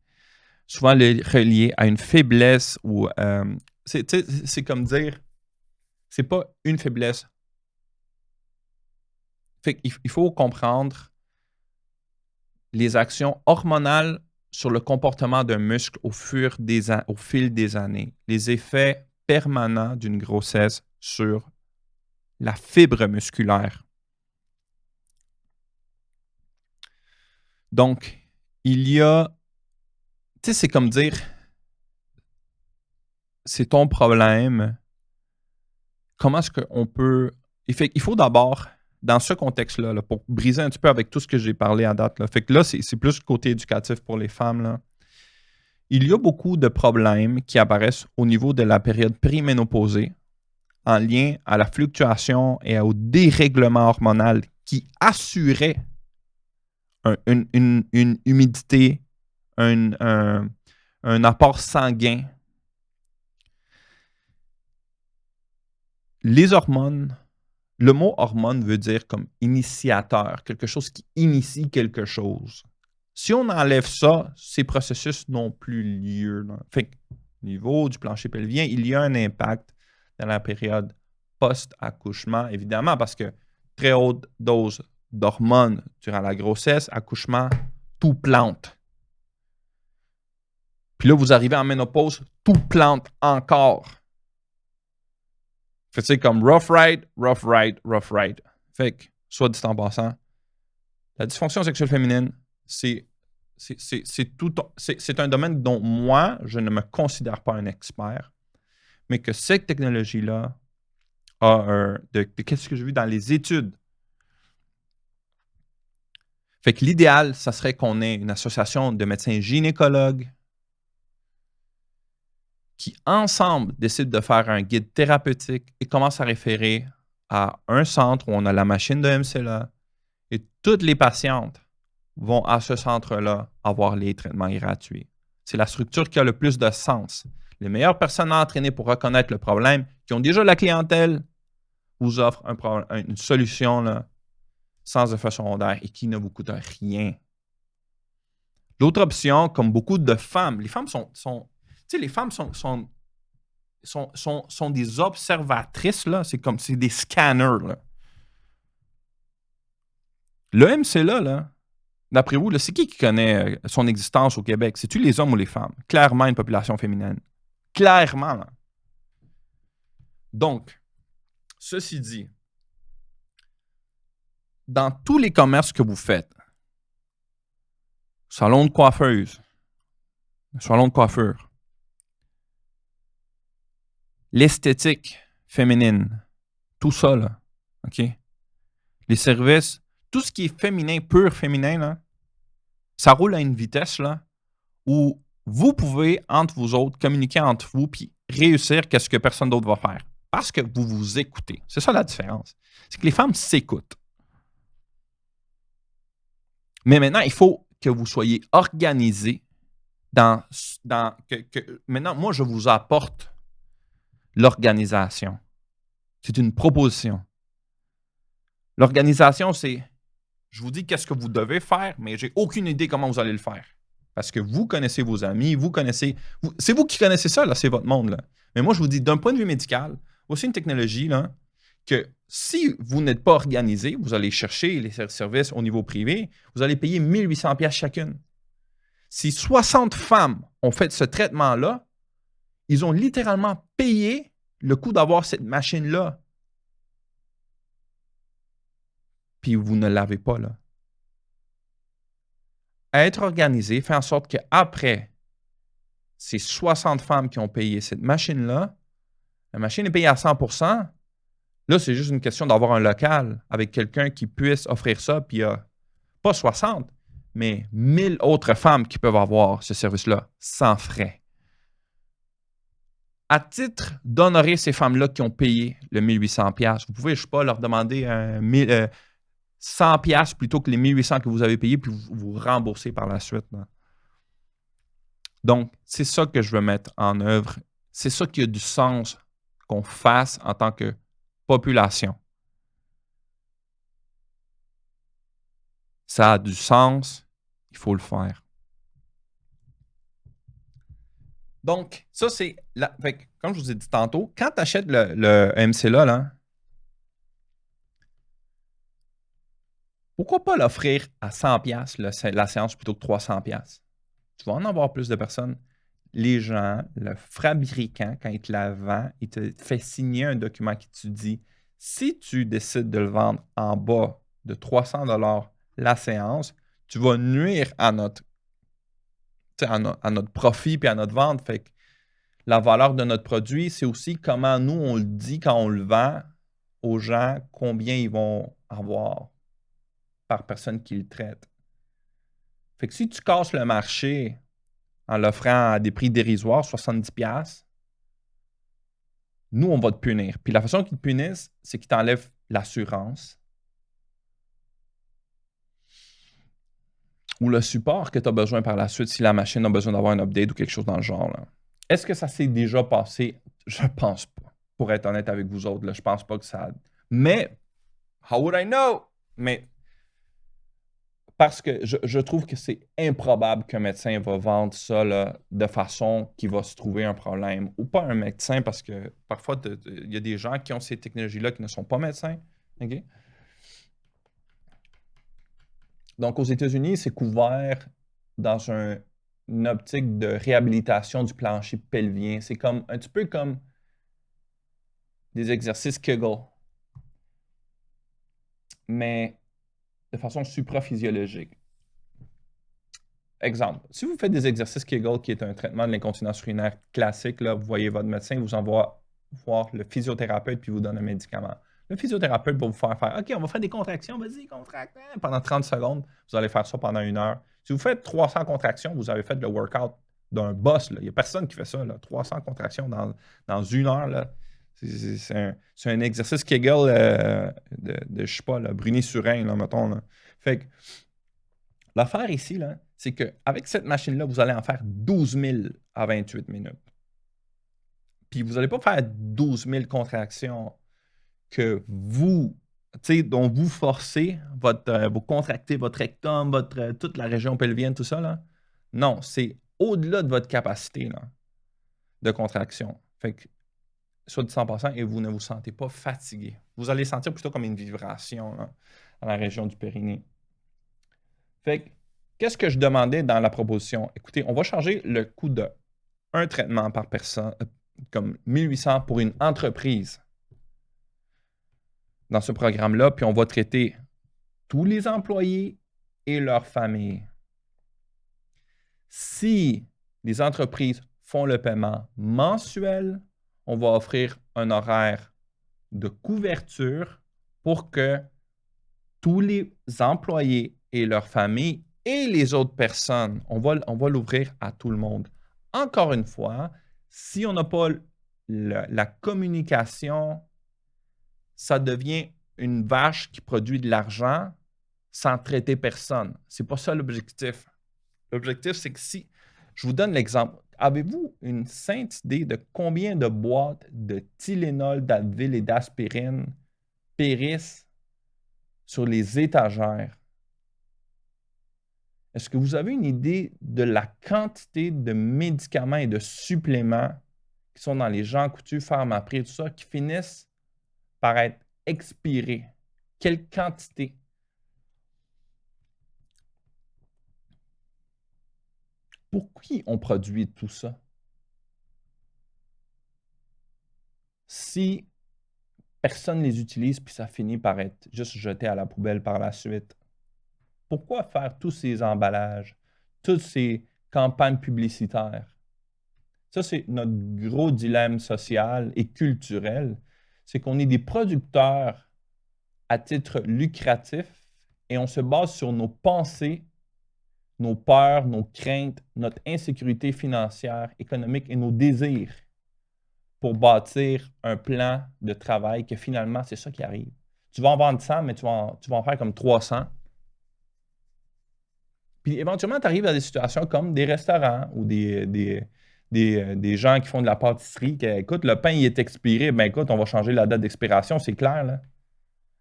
souvent reliées à une faiblesse ou... c'est comme dire, c'est pas une faiblesse. Fait qu'il faut comprendre les actions hormonales sur le comportement d'un muscle au fil des années, les effets permanents d'une grossesse sur la fibre musculaire. Donc, il y a... Tu sais, c'est comme dire, c'est ton problème. Comment est-ce qu'on peut... Il faut d'abord, dans ce contexte-là, là, pour briser un petit peu avec tout ce que j'ai parlé à date, là, fait que là, c'est plus le côté éducatif pour les femmes, là. Il y a beaucoup de problèmes qui apparaissent au niveau de la période périménopausée en lien à la fluctuation et au dérèglement hormonal qui assurait une humidité, un apport sanguin. Les hormones, le mot hormone veut dire comme initiateur, quelque chose qui initie quelque chose. Si on enlève ça, ces processus n'ont plus lieu. Fait que, au niveau du plancher pelvien, il y a un impact dans la période post-accouchement, évidemment, parce que très haute dose d'hormones durant la grossesse, accouchement, tout plante. Puis là, vous arrivez en ménopause, tout plante encore. Fait que c'est comme rough ride, rough ride, rough ride. Fait que, soit dit en passant, la dysfonction sexuelle féminine, c'est un domaine dont moi, je ne me considère pas un expert, mais que cette technologie-là a qu'est-ce que j'ai vu dans les études. Fait que l'idéal, ça serait qu'on ait une association de médecins gynécologues qui, ensemble, décident de faire un guide thérapeutique et commencent à référer à un centre où on a la machine de MCLA et toutes les patientes vont à ce centre-là avoir les traitements gratuits. C'est la structure qui a le plus de sens. Les meilleures personnes entraînées pour reconnaître le problème, qui ont déjà la clientèle, vous offrent une solution là, sans effet secondaire et qui ne vous coûte rien. L'autre option, comme beaucoup de femmes, les femmes sont tu sais, les femmes sont des observatrices, là. C'est des scanners, là. Le MCLA, là, d'après vous, là, c'est qui connaît son existence au Québec? C'est-tu les hommes ou les femmes? Clairement, une population féminine. Clairement, là. Donc, ceci dit, dans tous les commerces que vous faites, salon de coiffeuse, salon de coiffure, l'esthétique féminine, tout ça, là, OK? Les services, tout ce qui est féminin, pur féminin, là, ça roule à une vitesse, là, où vous pouvez, entre vous autres, communiquer entre vous puis réussir qu'est-ce que personne d'autre va faire. parce que vous vous écoutez. C'est ça la différence. C'est que les femmes s'écoutent. Mais maintenant, il faut que vous soyez organisés maintenant, moi, je vous apporte l'organisation. C'est une proposition. L'organisation, c'est je vous dis qu'est-ce que vous devez faire, mais j'ai aucune idée comment vous allez le faire. Parce que vous connaissez vos amis, c'est vous qui connaissez ça, là, c'est votre monde. Là. Mais moi, je vous dis, d'un point de vue médical, aussi une technologie là, que si vous n'êtes pas organisé, vous allez chercher les services au niveau privé, vous allez payer 1800$ chacune. Si 60 femmes ont fait ce traitement-là, ils ont littéralement payé le coût d'avoir cette machine-là. Puis vous ne l'avez pas là. Être organisé fait en sorte qu'après ces 60 femmes qui ont payé cette machine-là, la machine est payée à 100%. Là, c'est juste une question d'avoir un local avec quelqu'un qui puisse offrir ça, puis il y a pas 60, mais 1000 autres femmes qui peuvent avoir ce service-là sans frais. À titre d'honorer ces femmes-là qui ont payé le 1800$, vous pouvez, je ne sais pas, leur demander 100$ plutôt que les 1800$ que vous avez payés, puis vous remboursez par la suite. Là. Donc, c'est ça que je veux mettre en œuvre. C'est ça qui a du sens qu'on fasse en tant que population. Ça a du sens, il faut le faire. Donc, ça, c'est... comme je vous ai dit tantôt, quand tu achètes le MCLA, là, pourquoi pas l'offrir à 100$ la séance plutôt que 300$? Tu vas en avoir plus de personnes. Les gens, le fabricant, quand il te la vend, il te fait signer un document qui te dit si tu décides de le vendre en bas de 300$ la séance, tu vas nuire à notre profit et à notre vente. Fait que la valeur de notre produit, c'est aussi comment nous, on le dit quand on le vend aux gens, combien ils vont avoir par personne qui le traite. Fait que si tu casses le marché en l'offrant à des prix dérisoires, 70$, nous, on va te punir. Puis la façon qu'ils te punissent, c'est qu'ils t'enlèvent l'assurance ou le support que tu as besoin par la suite si la machine a besoin d'avoir un update ou quelque chose dans le genre. Là. Est-ce que ça s'est déjà passé? Je pense pas. Pour être honnête avec vous autres, là, je pense pas que ça... Mais, how would I know? Mais parce que je trouve que c'est improbable qu'un médecin va vendre ça là, de façon qu'il va se trouver un problème. Ou pas un médecin, parce que parfois, il y a des gens qui ont ces technologies-là qui ne sont pas médecins. Okay? Donc, aux États-Unis, c'est couvert dans une optique de réhabilitation du plancher pelvien. C'est comme un petit peu comme des exercices Kegel, mais de façon supraphysiologique. Exemple, si vous faites des exercices Kegel, qui est un traitement de l'incontinence urinaire classique, là, vous voyez votre médecin, vous envoie voir le physiothérapeute puis vous donne un médicament. Le physiothérapeute va vous faire OK, on va faire des contractions, vas-y, contracte. Pendant 30 secondes, vous allez faire ça pendant 1 heure. Si vous faites 300 contractions, vous avez fait le workout d'un boss. Là. Il n'y a personne qui fait ça. Là. 300 contractions dans 1 heure. Là. C'est un exercice Kegel de je sais pas, Bruni-Surin, là, mettons. Là. Fait que l'affaire ici, là, c'est qu'avec cette machine-là, vous allez en faire 12 000 à 28 minutes. Puis vous n'allez pas faire 12 000 contractions que dont vous forcez vous contractez votre rectum, toute la région pelvienne, tout ça. Là. Non, c'est au-delà de votre capacité là, de contraction. Fait que, soit de 100%, et vous ne vous sentez pas fatigué. Vous allez sentir plutôt comme une vibration là, dans la région du périnée. Fait que, qu'est-ce que je demandais dans la proposition? Écoutez, on va charger le coût d'un traitement par personne, comme 1800$ pour une entreprise dans ce programme-là, puis on va traiter tous les employés et leurs familles. Si les entreprises font le paiement mensuel, on va offrir un horaire de couverture pour que tous les employés et leurs familles et les autres personnes, on va l'ouvrir à tout le monde. Encore une fois, si on n'a pas la communication, ça devient une vache qui produit de l'argent sans traiter personne. C'est pas ça l'objectif. L'objectif, c'est que si... Je vous donne l'exemple. Avez-vous une sainte idée de combien de boîtes de Tylenol, d'Advil et d'aspirine périssent sur les étagères? Est-ce que vous avez une idée de la quantité de médicaments et de suppléments qui sont dans les Jean Coutu, Pharmaprix, tout ça, qui finissent par être expirés? Quelle quantité? Pour qui on produit tout ça? Si personne ne les utilise puis ça finit par être juste jeté à la poubelle par la suite, pourquoi faire tous ces emballages, toutes ces campagnes publicitaires? Ça, c'est notre gros dilemme social et culturel. C'est qu'on est des producteurs à titre lucratif et on se base sur nos pensées, nos peurs, nos craintes, notre insécurité financière, économique et nos désirs pour bâtir un plan de travail que finalement, c'est ça qui arrive. Tu vas en vendre 100, mais tu vas en faire comme 300. Puis éventuellement, tu arrives à des situations comme des restaurants ou des gens qui font de la pâtisserie, qui, écoute, le pain il est expiré, ben écoute, on va changer la date d'expiration, c'est clair, là.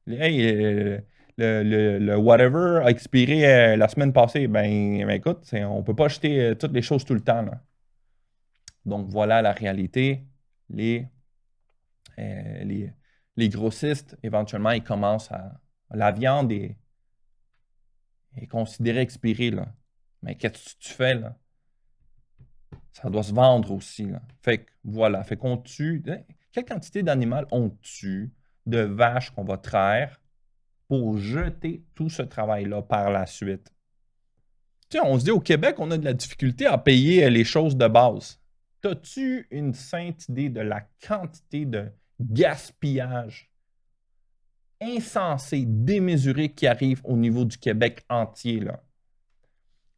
Hey, le whatever a expiré la semaine passée, ben écoute, on ne peut pas acheter toutes les choses tout le temps, là. Donc voilà la réalité. Les grossistes, éventuellement, ils commencent à... La viande est considérée expirée, là. Mais qu'est-ce que tu fais, là? Ça doit se vendre aussi, là. Fait que, voilà. Fait qu'on tue... Quelle quantité d'animaux on tue, de vaches qu'on va traire pour jeter tout ce travail-là par la suite? Tu sais, on se dit, au Québec, on a de la difficulté à payer les choses de base. T'as-tu une sainte idée de la quantité de gaspillage insensé, démesuré qui arrive au niveau du Québec entier, là?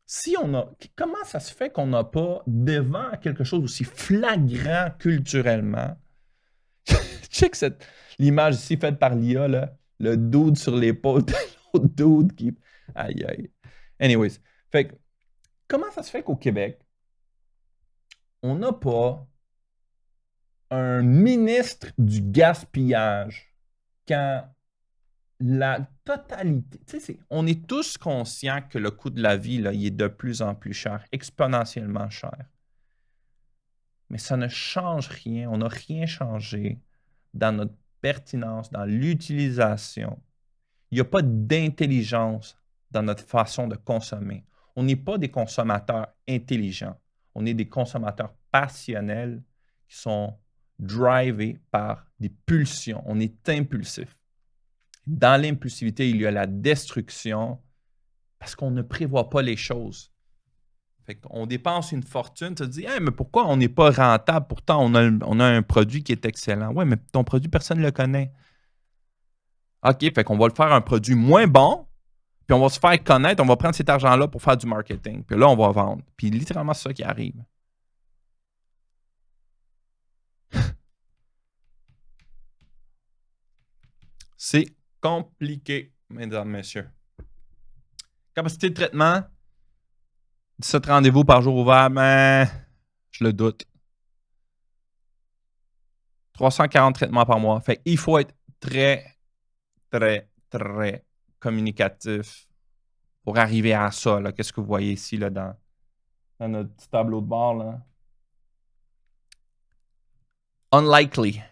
Si on a, comment ça se fait qu'on n'a pas, devant quelque chose aussi flagrant culturellement, check l'image ici faite par l'IA, là, le dude sur l'épaule de l'autre dude qui... Aïe, aïe. Anyways, fait que, comment ça se fait qu'au Québec, on n'a pas un ministre du gaspillage quand la totalité, tu sais, on est tous conscients que le coût de la vie, là, il est de plus en plus cher, exponentiellement cher. Mais ça ne change rien, on n'a rien changé dans notre pertinence, dans l'utilisation. Il n'y a pas d'intelligence dans notre façon de consommer. On n'est pas des consommateurs intelligents, on est des consommateurs passionnels qui sont drivés par des pulsions. On est impulsif. Dans l'impulsivité, il y a la destruction parce qu'on ne prévoit pas les choses. Fait qu'on dépense une fortune, tu te dis, hey, mais pourquoi on n'est pas rentable? Pourtant, on a un produit qui est excellent. Oui, mais ton produit, personne ne le connaît. OK, fait qu'on va le faire un produit moins bon, puis on va se faire connaître, on va prendre cet argent-là pour faire du marketing. Puis là, on va vendre. Puis littéralement, c'est ça qui arrive. C'est compliqué, mesdames, messieurs. Capacité de traitement, 17 rendez-vous par jour ouvert, mais je le doute. 340 traitements par mois. Fait qu'il faut être très, très, très communicatif pour arriver à ça. Qu'est-ce que vous voyez ici là, dans notre petit tableau de bord? Là? Unlikely.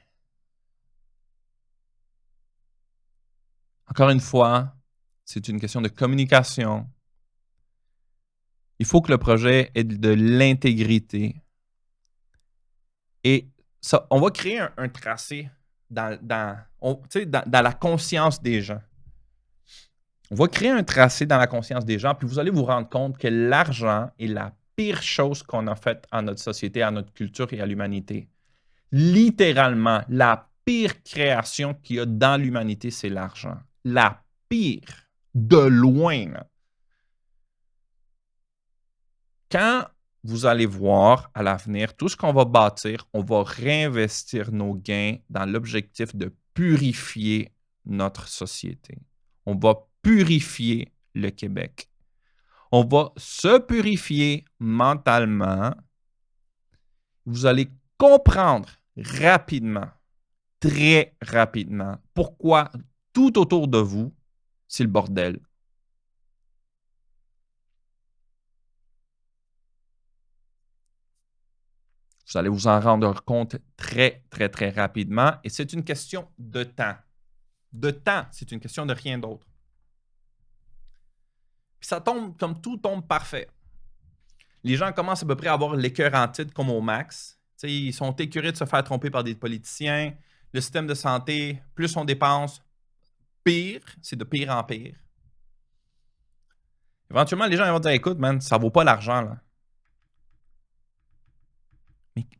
Encore une fois, c'est une question de communication. Il faut que le projet ait de l'intégrité. Et ça, on va créer un tracé dans la conscience des gens. On va créer un tracé dans la conscience des gens, puis vous allez vous rendre compte que l'argent est la pire chose qu'on a faite à notre société, à notre culture et à l'humanité. Littéralement, la pire création qu'il y a dans l'humanité, c'est l'argent. La pire, de loin. Là. Quand vous allez voir à l'avenir, tout ce qu'on va bâtir, on va réinvestir nos gains dans l'objectif de purifier notre société. On va purifier le Québec. On va se purifier mentalement. Vous allez comprendre rapidement, très rapidement, pourquoi tout autour de vous, c'est le bordel. Vous allez vous en rendre compte très, très, très rapidement. Et c'est une question de temps. De temps, c'est une question de rien d'autre. Puis ça tombe, comme tout tombe parfait. Les gens commencent à peu près à avoir l'écœur en titre comme au max. T'sais, ils sont écœurés de se faire tromper par des politiciens. Le système de santé, plus on dépense, pire. C'est de pire en pire. Éventuellement, les gens vont dire, écoute, man, ça vaut pas l'argent, là.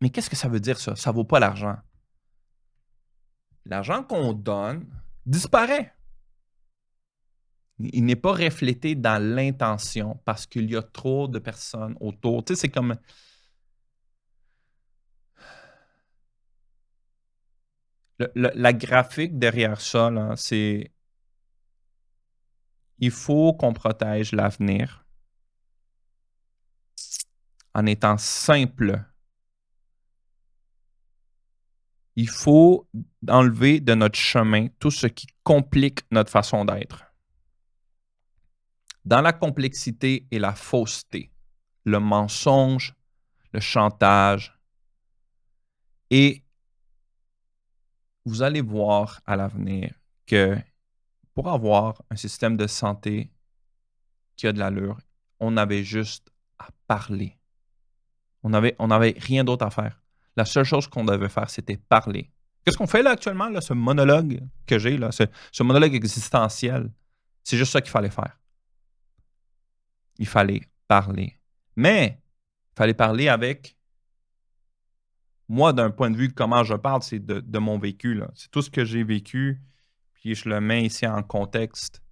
Mais qu'est-ce que ça veut dire, ça? Ça vaut pas l'argent. L'argent qu'on donne disparaît. Il n'est pas reflété dans l'intention parce qu'il y a trop de personnes autour. Tu sais, c'est comme... la graphique derrière ça, là, c'est... Il faut qu'on protège l'avenir en étant simple. Il faut enlever de notre chemin tout ce qui complique notre façon d'être. Dans la complexité et la fausseté, le mensonge, le chantage, et vous allez voir à l'avenir que pour avoir un système de santé qui a de l'allure, on avait juste à parler. On n'avait rien d'autre à faire. La seule chose qu'on devait faire, c'était parler. Qu'est-ce qu'on fait là actuellement, là, ce monologue que j'ai, là, ce monologue existentiel? C'est juste ça qu'il fallait faire. Il fallait parler. Mais il fallait parler avec... Moi, d'un point de vue de comment je parle, c'est de mon vécu. Là. C'est tout ce que j'ai vécu, puis je le mets ici en contexte.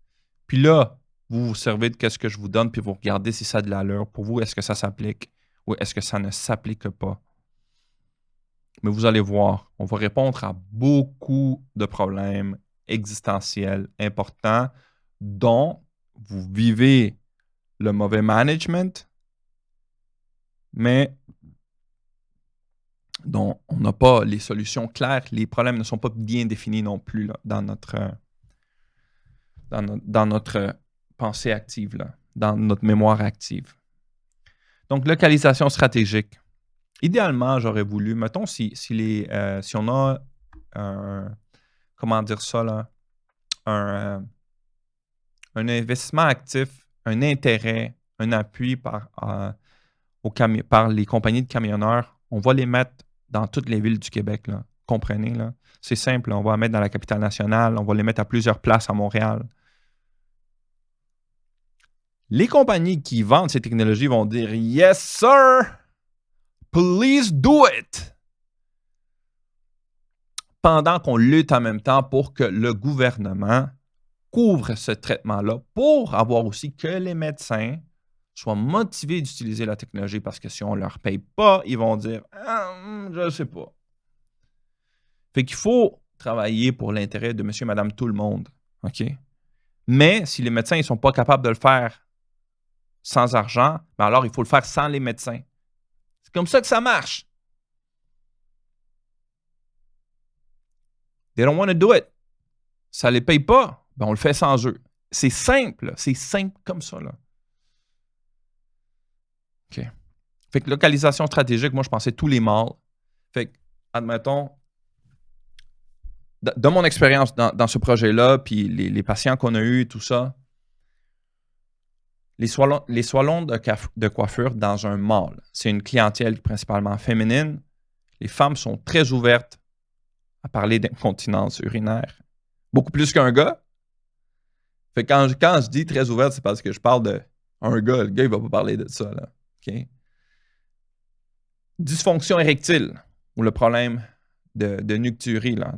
Puis là, vous vous servez de ce que je vous donne, puis vous regardez si ça a de l'allure. Pour vous, est-ce que ça s'applique ou est-ce que ça ne s'applique pas? Mais vous allez voir, on va répondre à beaucoup de problèmes existentiels importants dont vous vivez le mauvais management, mais dont on n'a pas les solutions claires. Les problèmes ne sont pas bien définis non plus là, dans notre pensée active, là, dans notre mémoire active. Donc, localisation stratégique. Idéalement, j'aurais voulu, mettons, si on a comment dire ça, là, un investissement actif, un intérêt, un appui par les compagnies de camionneurs, on va les mettre dans toutes les villes du Québec. Là. Comprenez, là? C'est simple, on va les mettre dans la capitale nationale, on va les mettre à plusieurs places à Montréal. Les compagnies qui vendent ces technologies vont dire « Yes, sir! Please do it! » Pendant qu'on lutte en même temps pour que le gouvernement couvre ce traitement-là pour avoir aussi que les médecins soient motivés d'utiliser la technologie parce que si on ne leur paye pas, ils vont dire je ne sais pas. Fait qu'il faut travailler pour l'intérêt de monsieur, madame, tout le monde. OK? Mais si les médecins ne sont pas capables de le faire sans argent, ben alors il faut le faire sans les médecins. C'est comme ça que ça marche. They don't want to do it. Ça ne les paye pas, ben on le fait sans eux. C'est simple. C'est simple comme ça. Là. OK. Fait que localisation stratégique, moi, je pensais tous les malls. Fait que, admettons, de mon expérience dans ce projet-là, puis les patients qu'on a eus et tout ça, les salons de coiffure dans un mall, c'est une clientèle principalement féminine. Les femmes sont très ouvertes à parler d'incontinence urinaire. Beaucoup plus qu'un gars. Fait que quand je dis très ouverte, c'est parce que je parle d'un gars. Le gars, il va pas parler de ça. Là. OK? Dysfonction érectile, ou le problème de nicturie, là,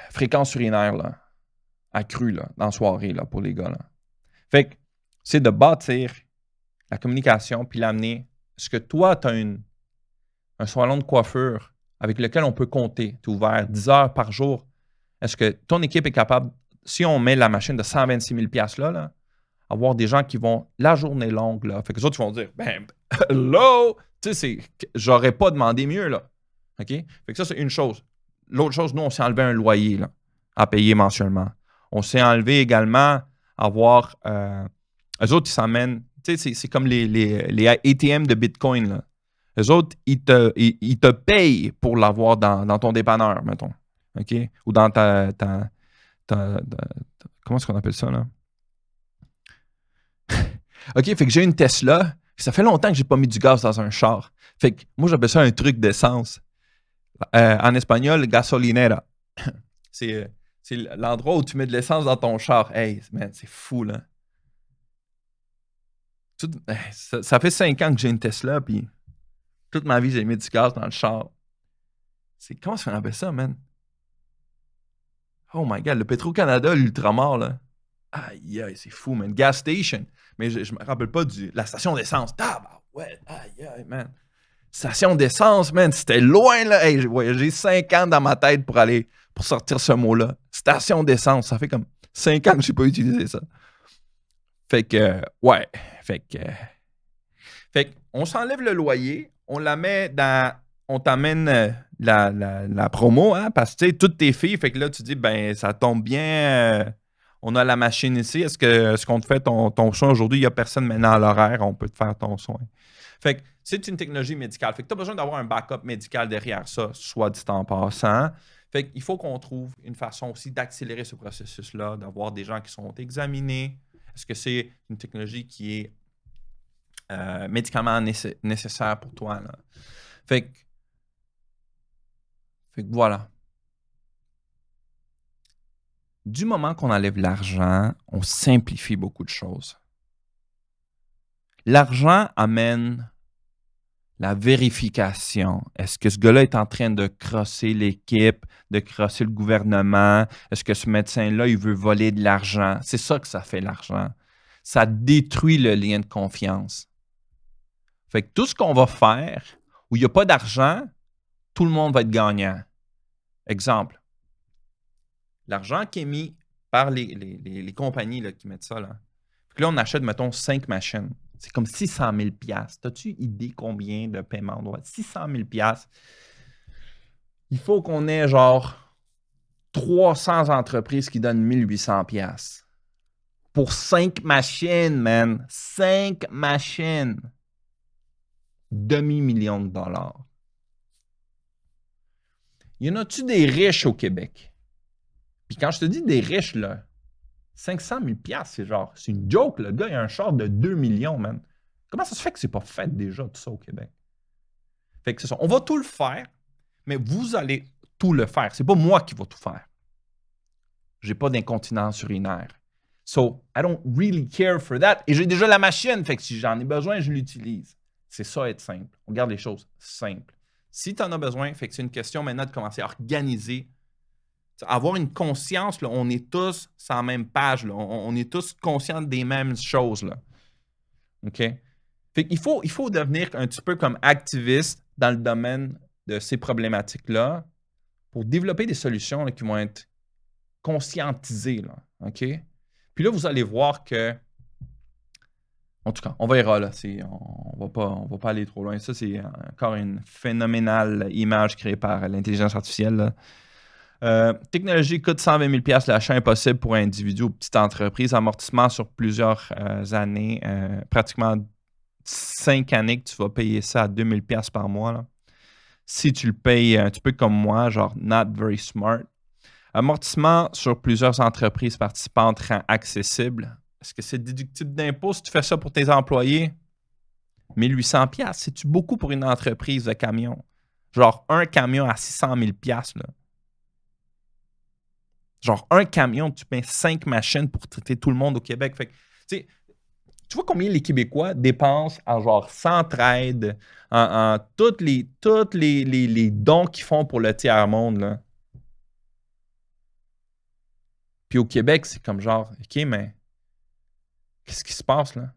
fréquence urinaire, là, accrue là, dans la soirée là, pour les gars. Là. Fait que c'est de bâtir la communication puis l'amener. Est-ce que toi, tu as un salon de coiffure avec lequel on peut compter? Tu es ouvert 10 heures par jour. Est-ce que ton équipe est capable, si on met la machine de 126 000 là, avoir des gens qui vont la journée longue, là. Fait que les autres, ils vont dire, ben, hello! Tu sais, j'aurais pas demandé mieux, là. OK? Fait que ça, c'est une chose. L'autre chose, nous, on s'est enlevé un loyer, là, à payer mensuellement. On s'est enlevé également avoir. Eux autres, ils s'emmènent. Tu sais, c'est comme les ATM de Bitcoin, là. Eux autres, ils te payent pour l'avoir dans ton dépanneur, mettons. OK? Ou dans comment est-ce qu'on appelle ça, là? OK, fait que j'ai une Tesla. Ça fait longtemps que j'ai pas mis du gaz dans un char. Fait que moi, j'appelle ça un truc d'essence. En espagnol, gasolinera. C'est l'endroit où tu mets de l'essence dans ton char. Hey, man, c'est fou, là. Ça fait 5 ans que j'ai une Tesla, puis toute ma vie, j'ai mis du gaz dans le char. Comment est-ce qu'on appelle ça, man? Oh my God, le Petro-Canada, l'Ultramar, là. Aïe, aïe, c'est fou, man. Gas station. Mais je me rappelle pas de la station d'essence. Ouais, aïe, aïe, man. Station d'essence, man, c'était loin, là. Hey, j'ai voyagé 5 ans dans ma tête pour sortir ce mot-là. Station d'essence, ça fait comme 5 ans que j'ai pas utilisé ça. Fait que, ouais. Fait que, on s'enlève le loyer, on la met dans. On t'amène la promo, hein, parce que, tu sais, toutes tes filles, fait que là, tu dis, ben, ça tombe bien. On a la machine ici. Est-ce qu'on te fait ton soin aujourd'hui? Il n'y a personne maintenant à l'horaire. On peut te faire ton soin. Fait que c'est une technologie médicale. Fait que tu as besoin d'avoir un backup médical derrière ça, soit dit en passant. Fait qu'il faut qu'on trouve une façon aussi d'accélérer ce processus-là, d'avoir des gens qui sont examinés. Est-ce que c'est une technologie qui est médicalement nécessaire pour toi? Là? Fait que voilà. Du moment qu'on enlève l'argent, on simplifie beaucoup de choses. L'argent amène la vérification. Est-ce que ce gars-là est en train de crosser l'équipe, de crosser le gouvernement? Est-ce que ce médecin-là, il veut voler de l'argent? C'est ça que ça fait, l'argent. Ça détruit le lien de confiance. Fait que tout ce qu'on va faire, où il n'y a pas d'argent, tout le monde va être gagnant. Exemple, l'argent qui est mis par les compagnies là, qui mettent ça, là. Puis là, on achète, mettons, 5 machines. C'est comme 600 000 $. T'as-tu idée combien de paiements on doit? 600 000 $. Il faut qu'on ait genre 300 entreprises qui donnent 1800 $. Pour 5 machines, man. 5 machines. Demi-million de dollars. Y en a-tu des riches au Québec? Puis quand je te dis des riches, là, 500 000 $, c'est une joke. Le gars, il a un char de 2 millions, man. Comment ça se fait que c'est pas fait déjà, tout ça, au Québec? Fait que c'est ça. On va tout le faire, mais vous allez tout le faire. C'est pas moi qui vais tout faire. J'ai pas d'incontinence urinaire. So, I don't really care for that. Et j'ai déjà la machine, fait que si j'en ai besoin, je l'utilise. C'est ça, être simple. On garde les choses simples. Si tu en as besoin, fait que c'est une question maintenant de commencer à organiser. Avoir une conscience, là, on est tous sur la même page. Là. On est tous conscients des mêmes choses. Là. OK? Fait qu'il faut devenir un petit peu comme activiste dans le domaine de ces problématiques-là pour développer des solutions là, qui vont être conscientisées. Là. OK? Puis là, vous allez voir que. En tout cas, on verra. Là. On va pas aller trop loin. Ça, c'est encore une phénoménale image créée par l'intelligence artificielle. Là. Technologie coûte 120 000 $ l'achat impossible pour un individu ou petite entreprise. Amortissement sur plusieurs années. Pratiquement 5 années que tu vas payer ça à 2 000 $ par mois. Là. Si tu le payes un petit peu comme moi, genre not very smart. Amortissement sur plusieurs entreprises participantes rend accessible. Est-ce que c'est déductible d'impôt si tu fais ça pour tes employés? 1800 $. C'est-tu beaucoup pour une entreprise de camion? Genre un camion à 600 000 $, là. Genre, un camion, tu payes 5 machines pour traiter tout le monde au Québec. Fait que, tu vois combien les Québécois dépensent en genre s'entraide, en tous les dons qu'ils font pour le tiers-monde, là. Puis au Québec, c'est comme genre, OK, mais qu'est-ce qui se passe là?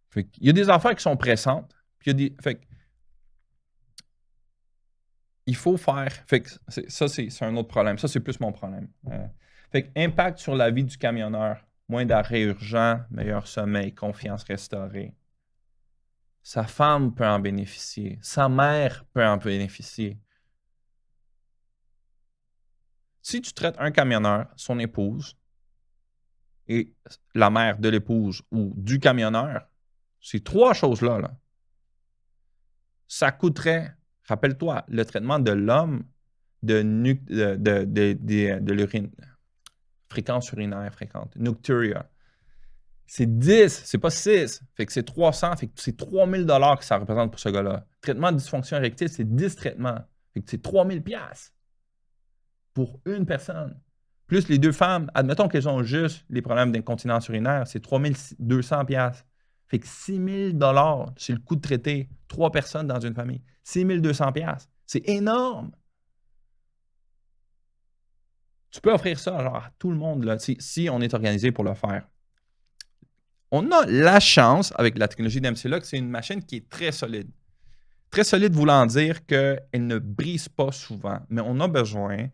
Fait qu'il y a des affaires qui sont pressantes. Puis il y a des. Fait que il faut faire. Fait que ça, c'est un autre problème. Ça, c'est plus mon problème. Fait que impact sur la vie du camionneur. Moins d'arrêts urgents, meilleur sommeil, confiance restaurée. Sa femme peut en bénéficier. Sa mère peut en bénéficier. Si tu traites un camionneur, son épouse, et la mère de l'épouse ou du camionneur, ces trois choses-là, là, ça coûterait, rappelle-toi, le traitement de l'homme de l'urine, fréquence urinaire fréquente, nocturia. C'est 10, c'est pas 6. Fait que c'est 300, fait que c'est 3000 $ que ça représente pour ce gars-là. Traitement de dysfonction érectile, c'est 10 traitements. Fait que c'est 3000 $ pour une personne. Plus les deux femmes, admettons qu'elles ont juste les problèmes d'incontinence urinaire, c'est 3200 $. Fait que 6000 $, c'est le coût de traiter 3 personnes dans une famille. 6200 $. C'est énorme. Tu peux offrir ça genre, à tout le monde là, si on est organisé pour le faire. On a la chance, avec la technologie d'MCLA, que c'est une machine qui est très solide. Très solide voulant dire qu'elle ne brise pas souvent, mais on a besoin,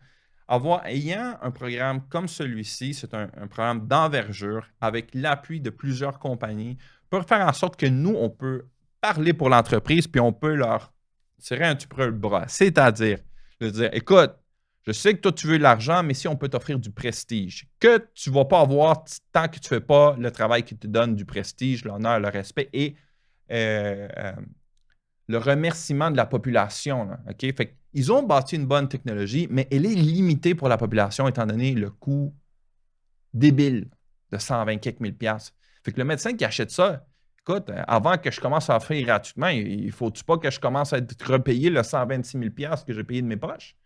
ayant un programme comme celui-ci, c'est un programme d'envergure avec l'appui de plusieurs compagnies, pour faire en sorte que nous, on peut parler pour l'entreprise, puis on peut leur tirer un petit peu le bras. C'est-à-dire, de dire, écoute, je sais que toi, tu veux de l'argent, mais si on peut t'offrir du prestige, que tu ne vas pas avoir tant que tu ne fais pas le travail qui te donne du prestige, l'honneur, le respect et le remerciement de la population. Là, OK? Fait qu'ils ont bâti une bonne technologie, mais elle est limitée pour la population étant donné le coût débile de 120 quelques mille piastres. Fait que le médecin qui achète ça, écoute, avant que je commence à offrir gratuitement, il ne faut-tu pas que je commence à être repayé le 126 000 piastres que j'ai payé de mes poches?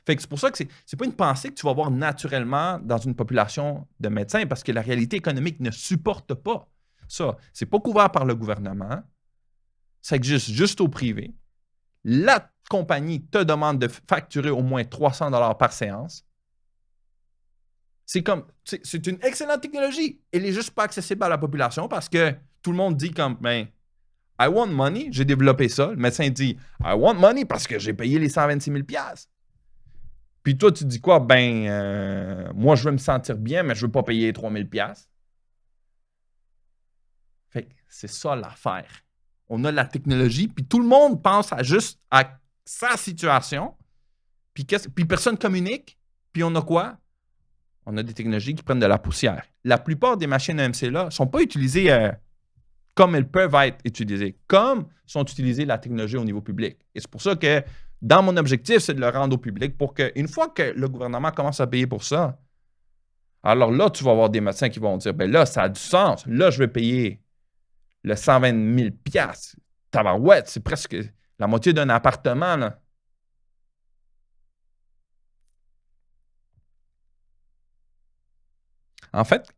Fait que c'est pour ça que c'est pas une pensée que tu vas avoir naturellement dans une population de médecins parce que la réalité économique ne supporte pas ça. C'est pas couvert par le gouvernement. Ça existe juste au privé. La compagnie te demande de facturer au moins 300 $ par séance. C'est une excellente technologie. Elle n'est juste pas accessible à la population parce que tout le monde dit comme, ben, I want money, j'ai développé ça. Le médecin dit, I want money parce que j'ai payé les 126 000 $. Puis toi, tu dis quoi? Ben, moi, je veux me sentir bien, mais je ne veux pas payer 3000 $. Fait que c'est ça l'affaire. On a la technologie, puis tout le monde pense juste à sa situation, puis personne ne communique, puis on a quoi? On a des technologies qui prennent de la poussière. La plupart des machines AMC-là ne sont pas utilisées comme elles peuvent être utilisées, comme sont utilisées la technologie au niveau public. Et c'est pour ça que dans mon objectif, c'est de le rendre au public pour qu'une fois que le gouvernement commence à payer pour ça, alors là, tu vas avoir des médecins qui vont dire, ben là, ça a du sens. Là, je vais payer le 120 000 $. Tabarouette, c'est presque la moitié d'un appartement, là. En fait,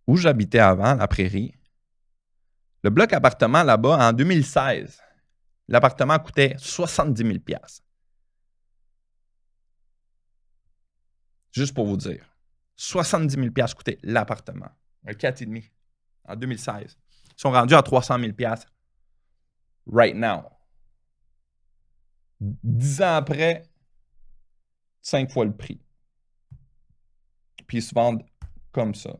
où j'habitais avant, la Prairie, le bloc appartement là-bas, en 2016, l'appartement coûtait 70 000 $. Juste pour vous dire. 70 000 $ coûtait l'appartement. Un 4,5 en 2016. Ils sont rendus à 300 000 $ right now. 10 ans après, 5 fois le prix. Puis ils se vendent comme ça.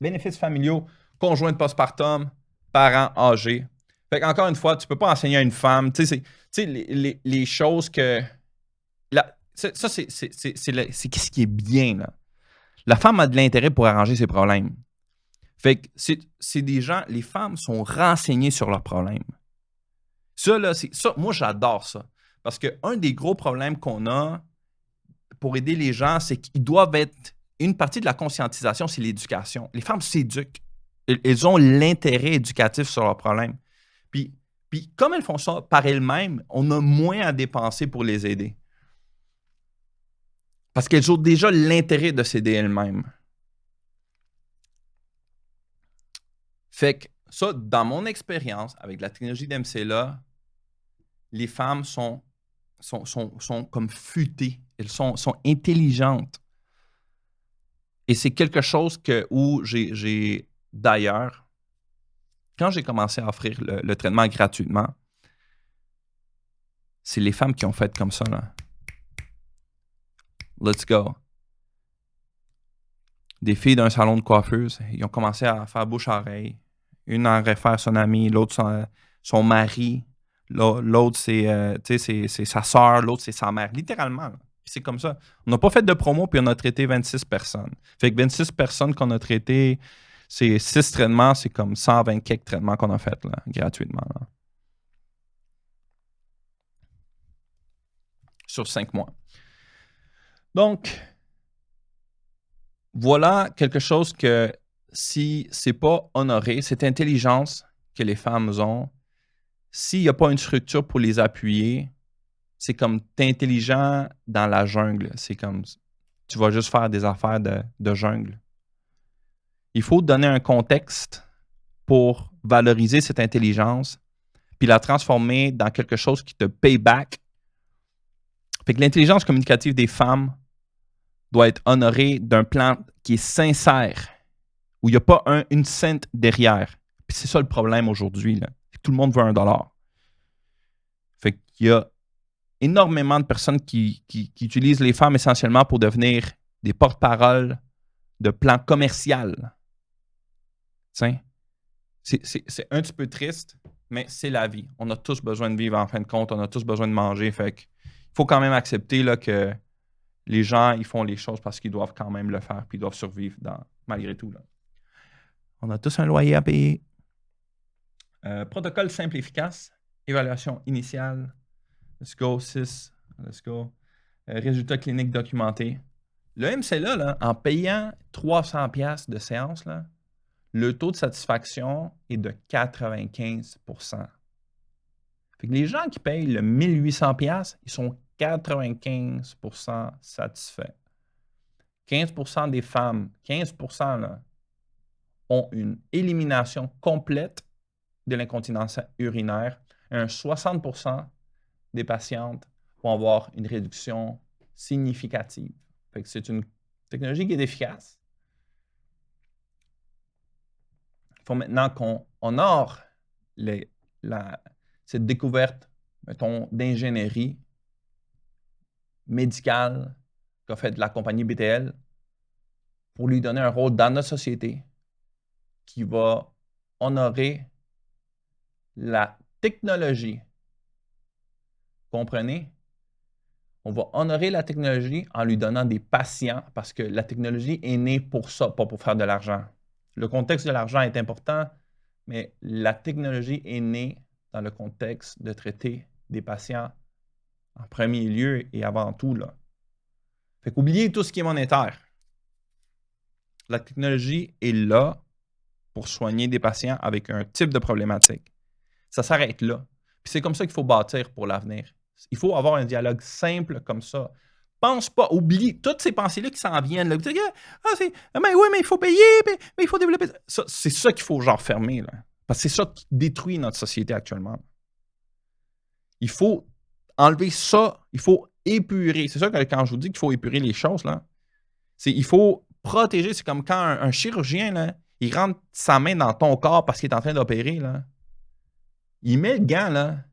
Bénéfices familiaux, conjoint de postpartum, parents âgés. Fait qu'encore une fois, tu ne peux pas enseigner à une femme. Tu sais, les choses que. Ça, c'est ce qui est bien, là. La femme a de l'intérêt pour arranger ses problèmes. Fait que c'est des gens, les femmes sont renseignées sur leurs problèmes. Ça, là, moi, j'adore ça. Parce qu'un des gros problèmes qu'on a pour aider les gens, c'est qu'ils doivent être. Une partie de la conscientisation, c'est l'éducation. Les femmes s'éduquent. Elles ont l'intérêt éducatif sur leurs problèmes. Puis, comme elles font ça par elles-mêmes, on a moins à dépenser pour les aider. Parce qu'elles ont déjà l'intérêt de s'aider elles-mêmes. Fait que ça, dans mon expérience avec la technologie d'MCLA, les femmes sont sont comme futées. Elles sont intelligentes. Et c'est quelque chose où j'ai d'ailleurs, quand j'ai commencé à offrir le traitement gratuitement, c'est les femmes qui ont fait comme ça, là. Let's go. Des filles d'un salon de coiffeuse, ils ont commencé à faire bouche-oreille. Une en réfère son ami, l'autre son mari, l'autre c'est sa soeur, l'autre c'est sa mère. Littéralement, là. C'est comme ça. On n'a pas fait de promo, puis on a traité 26 personnes. Fait que 26 personnes qu'on a traitées, c'est 6 traitements, c'est comme 120 quelques traitements qu'on a fait là, gratuitement. Là. Sur 5 mois. Donc, voilà quelque chose que si c'est pas honoré, cette intelligence que les femmes ont, s'il n'y a pas une structure pour les appuyer, c'est comme t'es intelligent dans la jungle. C'est comme tu vas juste faire des affaires de jungle. Il faut donner un contexte pour valoriser cette intelligence puis la transformer dans quelque chose qui te paye back. Fait que l'intelligence communicative des femmes doit être honorée d'un plan qui est sincère, où il n'y a pas une cent derrière. Puis c'est ça le problème aujourd'hui. Là. Tout le monde veut $1. Fait qu'il y a énormément de personnes qui utilisent les femmes essentiellement pour devenir des porte-paroles de plans commerciaux. C'est un petit peu triste, mais c'est la vie. On a tous besoin de vivre en fin de compte. On a tous besoin de manger. Fait qu'il faut quand même accepter là, que les gens, ils font les choses parce qu'ils doivent quand même le faire puis ils doivent survivre malgré tout. Là. On a tous un loyer à payer. Protocole simple et efficace. Évaluation initiale. Let's go, 6. Let's go. Résultats cliniques documentés. Le MCLA, là, en payant 300$ de séance, là, le taux de satisfaction est de 95%. Fait que les gens qui payent le 1800$, ils sont 95% satisfaits. 15% des femmes, 15% là, ont une élimination complète de l'incontinence urinaire. Et 60% des patientes vont avoir une réduction significative. Fait que c'est une technologie qui est efficace. Il faut maintenant qu'on honore cette découverte, mettons, d'ingénierie médicale qu'a fait la compagnie BTL pour lui donner un rôle dans notre société qui va honorer la technologie. Comprenez? On va honorer la technologie en lui donnant des patients parce que la technologie est née pour ça, pas pour faire de l'argent. Le contexte de l'argent est important, mais la technologie est née dans le contexte de traiter des patients en premier lieu et avant tout. Là. Fait qu'oubliez tout ce qui est monétaire. La technologie est là pour soigner des patients avec un type de problématique. Ça s'arrête là. Puis c'est comme ça qu'il faut bâtir pour l'avenir. Il faut avoir un dialogue simple comme ça. Pense pas, oublie toutes ces pensées-là qui s'en viennent. Là. Mais oui, mais il faut payer, mais il faut développer. C'est ça qu'il faut genre fermer. Là. Parce que c'est ça qui détruit notre société actuellement. Il faut enlever ça, il faut épurer. C'est ça que quand je vous dis qu'il faut épurer les choses, là, il faut protéger. C'est comme quand un chirurgien, là, il rentre sa main dans ton corps parce qu'il est en train d'opérer. Là. Il met le gant, là,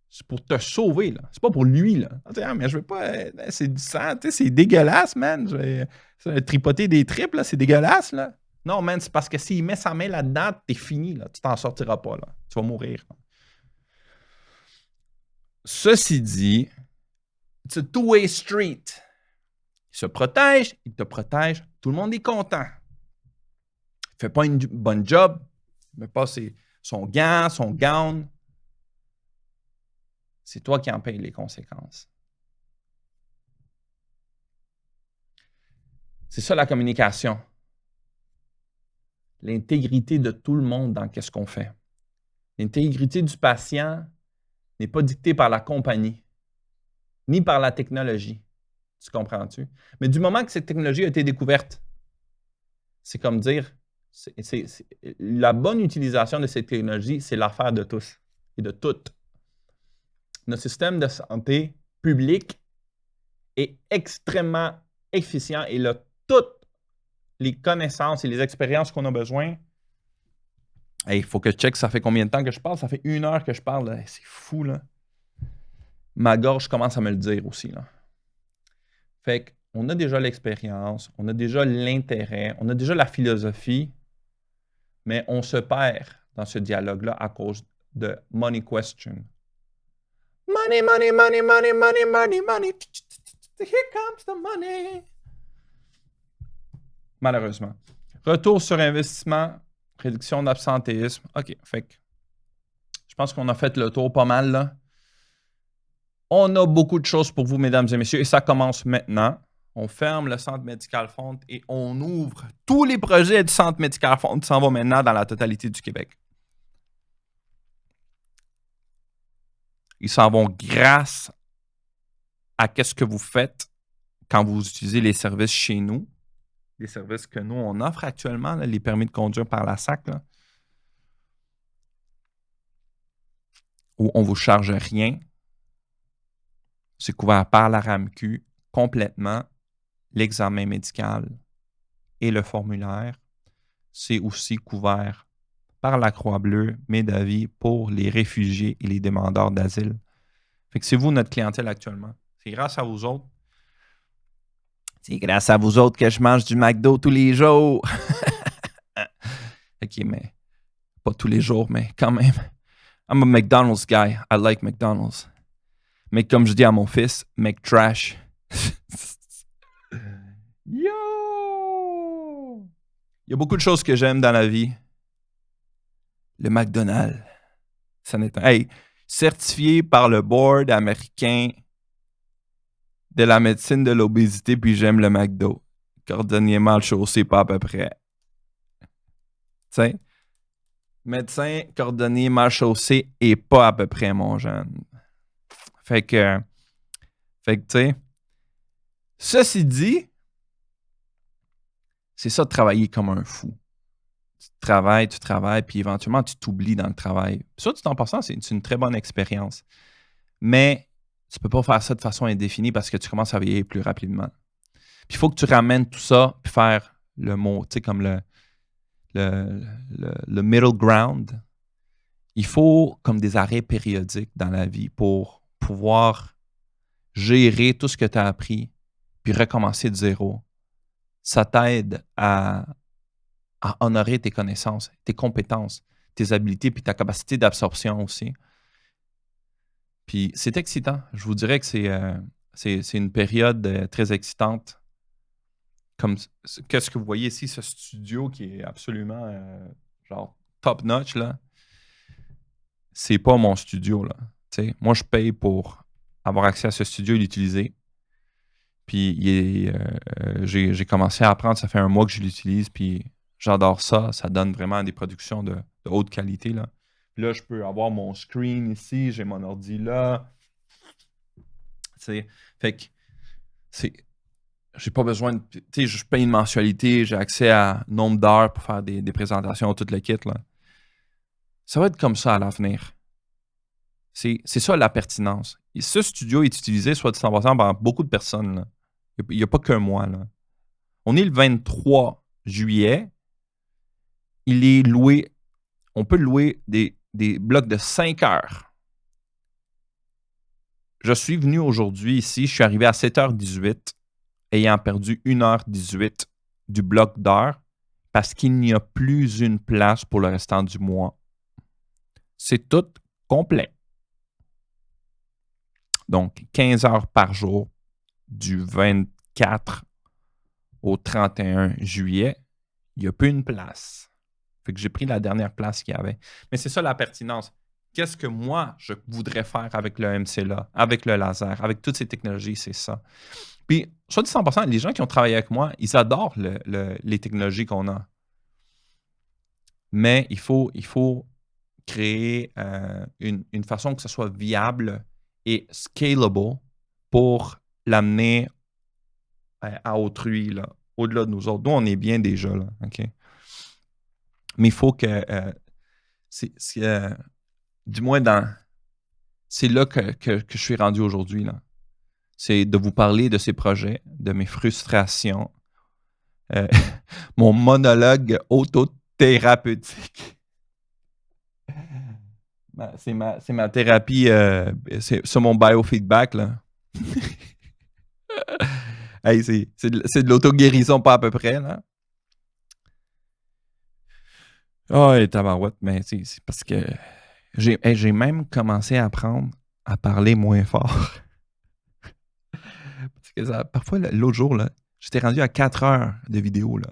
c'est pour te sauver, là. C'est pas pour lui, là. Ah, mais je veux pas... c'est du sang, c'est dégueulasse, man. Je vais tripoter des tripes, là, c'est dégueulasse, là. Non, man, c'est parce que s'il met sa main là-dedans, t'es fini, là. Tu t'en sortiras pas, là. Tu vas mourir. Ceci dit, it's a two-way street. Il se protège, il te protège, tout le monde est content. Il fait pas une bonne job, il met pas son gant, son gown. C'est toi qui en payes les conséquences. C'est ça la communication. L'intégrité de tout le monde dans ce qu'on fait. L'intégrité du patient n'est pas dictée par la compagnie, ni par la technologie. Tu comprends-tu? Mais du moment que cette technologie a été découverte, c'est comme dire, la bonne utilisation de cette technologie, c'est l'affaire de tous et de toutes. Notre système de santé public est extrêmement efficient et il a toutes les connaissances et les expériences qu'on a besoin. Il faut que je check, ça fait combien de temps que je parle? Ça fait 1 heure que je parle. Là. C'est fou, là. Ma gorge commence à me le dire aussi, là. Fait qu'on a déjà l'expérience, on a déjà l'intérêt, on a déjà la philosophie, mais on se perd dans ce dialogue-là à cause de money question. Money, money, money, money, money, money, money. Here comes the money. Malheureusement. Retour sur investissement, réduction d'absentéisme. OK, fait que je pense qu'on a fait le tour pas mal, là. On a beaucoup de choses pour vous, mesdames et messieurs, et ça commence maintenant. On ferme le Centre Médical Fonte et on ouvre tous les projets du Centre Médical Fonte. Ça s'en va maintenant dans la totalité du Québec. Ils s'en vont grâce à ce que vous faites quand vous utilisez les services chez nous. Les services que nous, on offre actuellement, là, les permis de conduire par la SAC, là, où on ne vous charge rien. C'est couvert par la RAMQ complètement. L'examen médical et le formulaire, c'est aussi couvert par la Croix-Bleue, Médavis pour les réfugiés et les demandeurs d'asile. Fait que c'est vous notre clientèle actuellement. C'est grâce à vous autres. C'est grâce à vous autres que je mange du McDo tous les jours. OK, mais pas tous les jours, mais quand même. I'm a McDonald's guy. I like McDonald's. Mais comme je dis à mon fils, McTrash. Yo! Il y a beaucoup de choses que j'aime dans la vie. Le McDonald's, ça n'est pas. Hey, certifié par le board américain de la médecine de l'obésité, puis j'aime le McDo. Cordonnier mal chaussé, pas à peu près. Tu sais, médecin, cordonnier mal chaussé et pas à peu près, mon jeune. Fait que tu sais, ceci dit, c'est ça de travailler comme un fou. Tu travailles, puis éventuellement, tu t'oublies dans le travail. Ça, tout en passant, c'est une très bonne expérience. Mais tu ne peux pas faire ça de façon indéfinie parce que tu commences à vieillir plus rapidement. Puis il faut que tu ramènes tout ça, puis faire le mot, tu sais, comme le middle ground. Il faut comme des arrêts périodiques dans la vie pour pouvoir gérer tout ce que tu as appris, puis recommencer de zéro. Ça t'aide à honorer tes connaissances, tes compétences, tes habiletés, puis ta capacité d'absorption aussi. Puis c'est excitant. Je vous dirais que c'est une période très excitante. Comme qu'est-ce que vous voyez ici, ce studio qui est absolument genre top notch, là. C'est pas mon studio, là. T'sais, moi, je paye pour avoir accès à ce studio et l'utiliser. Puis j'ai commencé à apprendre, ça fait 1 mois que je l'utilise, puis j'adore ça. Ça donne vraiment des productions de haute qualité, là. Puis là, je peux avoir mon screen ici, j'ai mon ordi là. T'sais, fait que j'ai pas besoin de. Tu sais, je paye une mensualité, j'ai accès à nombre d'heures pour faire des présentations, tout le kit, là. Ça va être comme ça à l'avenir. C'est ça la pertinence. Et ce studio est utilisé, soit dit en passant, par beaucoup de personnes, là. Il n'y a pas qu'un mois, là. On est le 23 juillet. Il est loué. On peut louer des blocs de 5 heures. Je suis venu aujourd'hui ici, je suis arrivé à 7h18, ayant perdu 1h18 du bloc d'heure parce qu'il n'y a plus une place pour le restant du mois. C'est tout complet. Donc, 15 heures par jour du 24 au 31 juillet, il n'y a plus une place. Fait que j'ai pris la dernière place qu'il y avait. Mais c'est ça la pertinence. Qu'est-ce que moi, je voudrais faire avec le MCLA, avec le laser, avec toutes ces technologies, c'est ça. Puis, soit dit 100%, les gens qui ont travaillé avec moi, ils adorent les technologies qu'on a. Mais il faut créer une façon que ce soit viable et scalable pour l'amener à autrui, là, au-delà de nous autres. Nous, on est bien déjà, là, OK? Mais il faut que... du moins, c'est là que je suis rendu aujourd'hui, là. c'est de vous parler de ces projets, de mes frustrations, euh, mon monologue autothérapeutique. C'est ma thérapie, c'est mon biofeedback, là. Hey, c'est de l'auto-guérison, pas à peu près, là. Ah, et tabarouette, mais c'est parce que j'ai même commencé à apprendre à parler moins fort. Parce que parfois, l'autre jour, là, j'étais rendu à 4 heures de vidéo, là.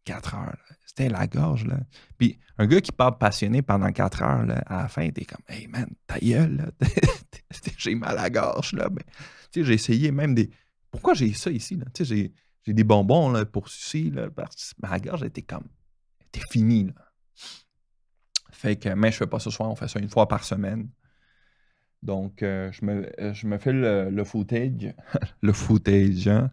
4 heures, là. C'était la gorge, là. Puis un gars qui parle passionné pendant 4 heures, là, à la fin, t'es comme, hey man, ta gueule, là. J'ai mal à la gorge, là. Mais, tu sais, j'ai essayé même des. Pourquoi j'ai ça ici, là? Tu sais, j'ai des bonbons, là, pour sucer, là. Parce que ma gorge était comme. Était finie, là. Fait que, mais je fais pas ce soir, on fait ça une fois par semaine. Donc, je me fais le footage. Le footage, hein?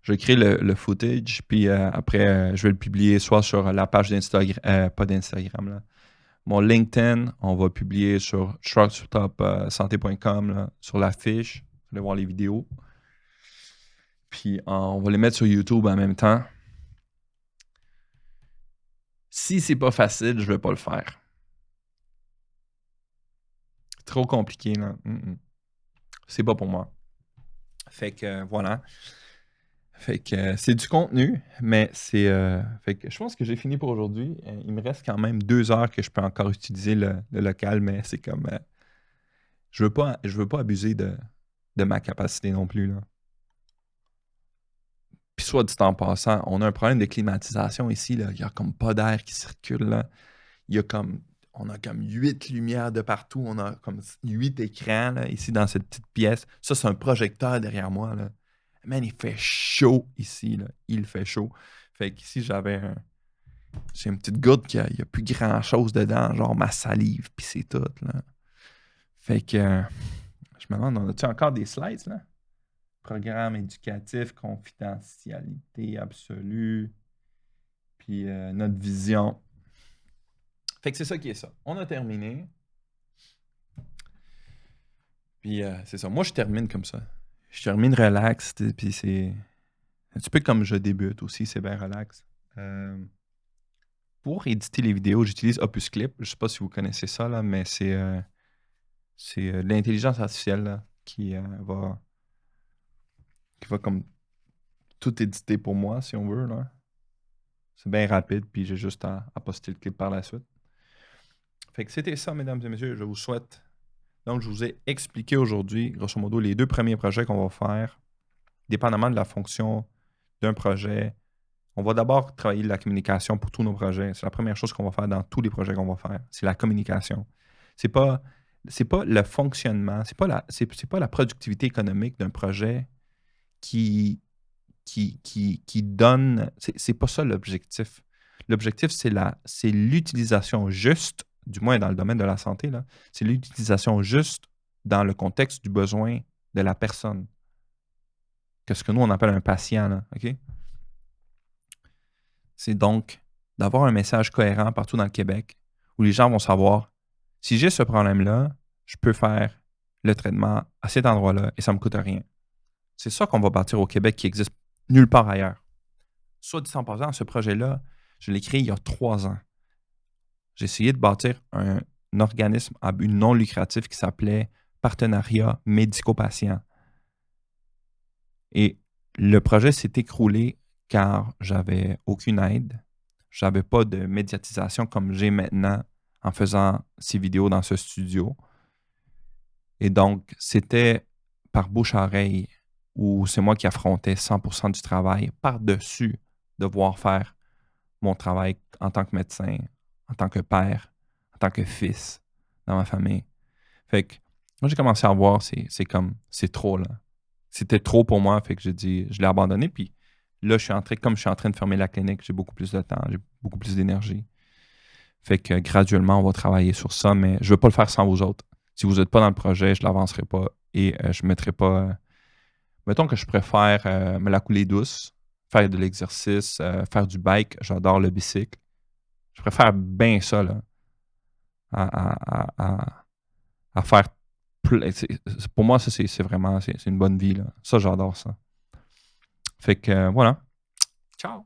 Je crée le footage, puis après, je vais le publier soit sur la page d'Instagram, pas d'Instagram, là. Mon LinkedIn, on va publier sur shortstopsanté.com, sur la fiche. Vous allez voir les vidéos. Puis on va les mettre sur YouTube en même temps. Si c'est pas facile, je vais pas le faire. Trop compliqué, là. C'est pas pour moi. Fait que voilà. Fait que c'est du contenu, mais c'est. Fait que je pense que j'ai fini pour aujourd'hui. Il me reste quand même 2 heures que je peux encore utiliser le local, mais c'est comme. Je veux pas abuser de ma capacité non plus, là. Puis soit dit en passant, on a un problème de climatisation ici, là. Il y a comme pas d'air qui circule, là. Il y a comme. On a comme 8 lumières de partout. On a comme 8 écrans, là, ici dans cette petite pièce. Ça, c'est un projecteur derrière moi, là. Man, il fait chaud ici, là. Il fait chaud. Fait qu'ici, j'ai une petite goutte qui il n'y a plus grand-chose dedans, genre ma salive, puis c'est tout, là. Fait que je me demande, on a-tu encore des slides, là? Programme éducatif, confidentialité absolue, puis notre vision. Fait que c'est ça qui est ça. On a terminé. Puis c'est ça. Moi, je termine comme ça. Je termine relax, puis c'est un petit peu comme je débute aussi, c'est bien relax. Pour éditer les vidéos, j'utilise Opus Clip. Je sais pas si vous connaissez ça, là, mais c'est de l'intelligence artificielle là, qui va comme tout éditer pour moi, si on veut, là. C'est bien rapide, puis j'ai juste à poster le clip par la suite. Fait que c'était ça, mesdames et messieurs. Je vous souhaite. Donc, je vous ai expliqué aujourd'hui, grosso modo, les 2 premiers projets qu'on va faire, dépendamment de la fonction d'un projet. On va d'abord travailler la communication pour tous nos projets. C'est la première chose qu'on va faire dans tous les projets qu'on va faire. C'est la communication. C'est pas le fonctionnement, c'est pas la productivité économique d'un projet qui donne. C'est pas ça l'objectif. L'objectif, c'est l'utilisation juste, du moins dans le domaine de la santé, là, c'est l'utilisation juste dans le contexte du besoin de la personne. Que ce que nous, on appelle un patient, là, OK? C'est donc d'avoir un message cohérent partout dans le Québec où les gens vont savoir, si j'ai ce problème-là, je peux faire le traitement à cet endroit-là et ça ne me coûte rien. C'est ça qu'on va bâtir au Québec qui existe nulle part ailleurs. Soit dit en passant, ce projet-là, je l'ai créé il y a 3 ans. J'ai essayé de bâtir un organisme à but non lucratif qui s'appelait Partenariat médico-patient. Et le projet s'est écroulé car j'avais aucune aide. J'avais pas de médiatisation comme j'ai maintenant en faisant ces vidéos dans ce studio. Et donc, c'était par bouche-à-oreille où c'est moi qui affrontais 100% du travail par-dessus devoir faire mon travail en tant que médecin, en tant que père, en tant que fils dans ma famille. Fait que moi, j'ai commencé à voir, c'est trop, là. C'était trop pour moi, fait que j'ai dit, je l'ai abandonné. Puis là, comme je suis en train de fermer la clinique, j'ai beaucoup plus de temps, j'ai beaucoup plus d'énergie. Fait que graduellement, on va travailler sur ça, mais je ne veux pas le faire sans vous autres. Si vous n'êtes pas dans le projet, je ne l'avancerai pas et je ne mettrai pas. Mettons que je préfère me la couler douce, faire de l'exercice, faire du bike. J'adore le bicycle. Je préfère bien ça là, à faire pour moi, ça, c'est vraiment c'est une bonne vie. Là. Ça, j'adore ça. Fait que voilà. Ciao!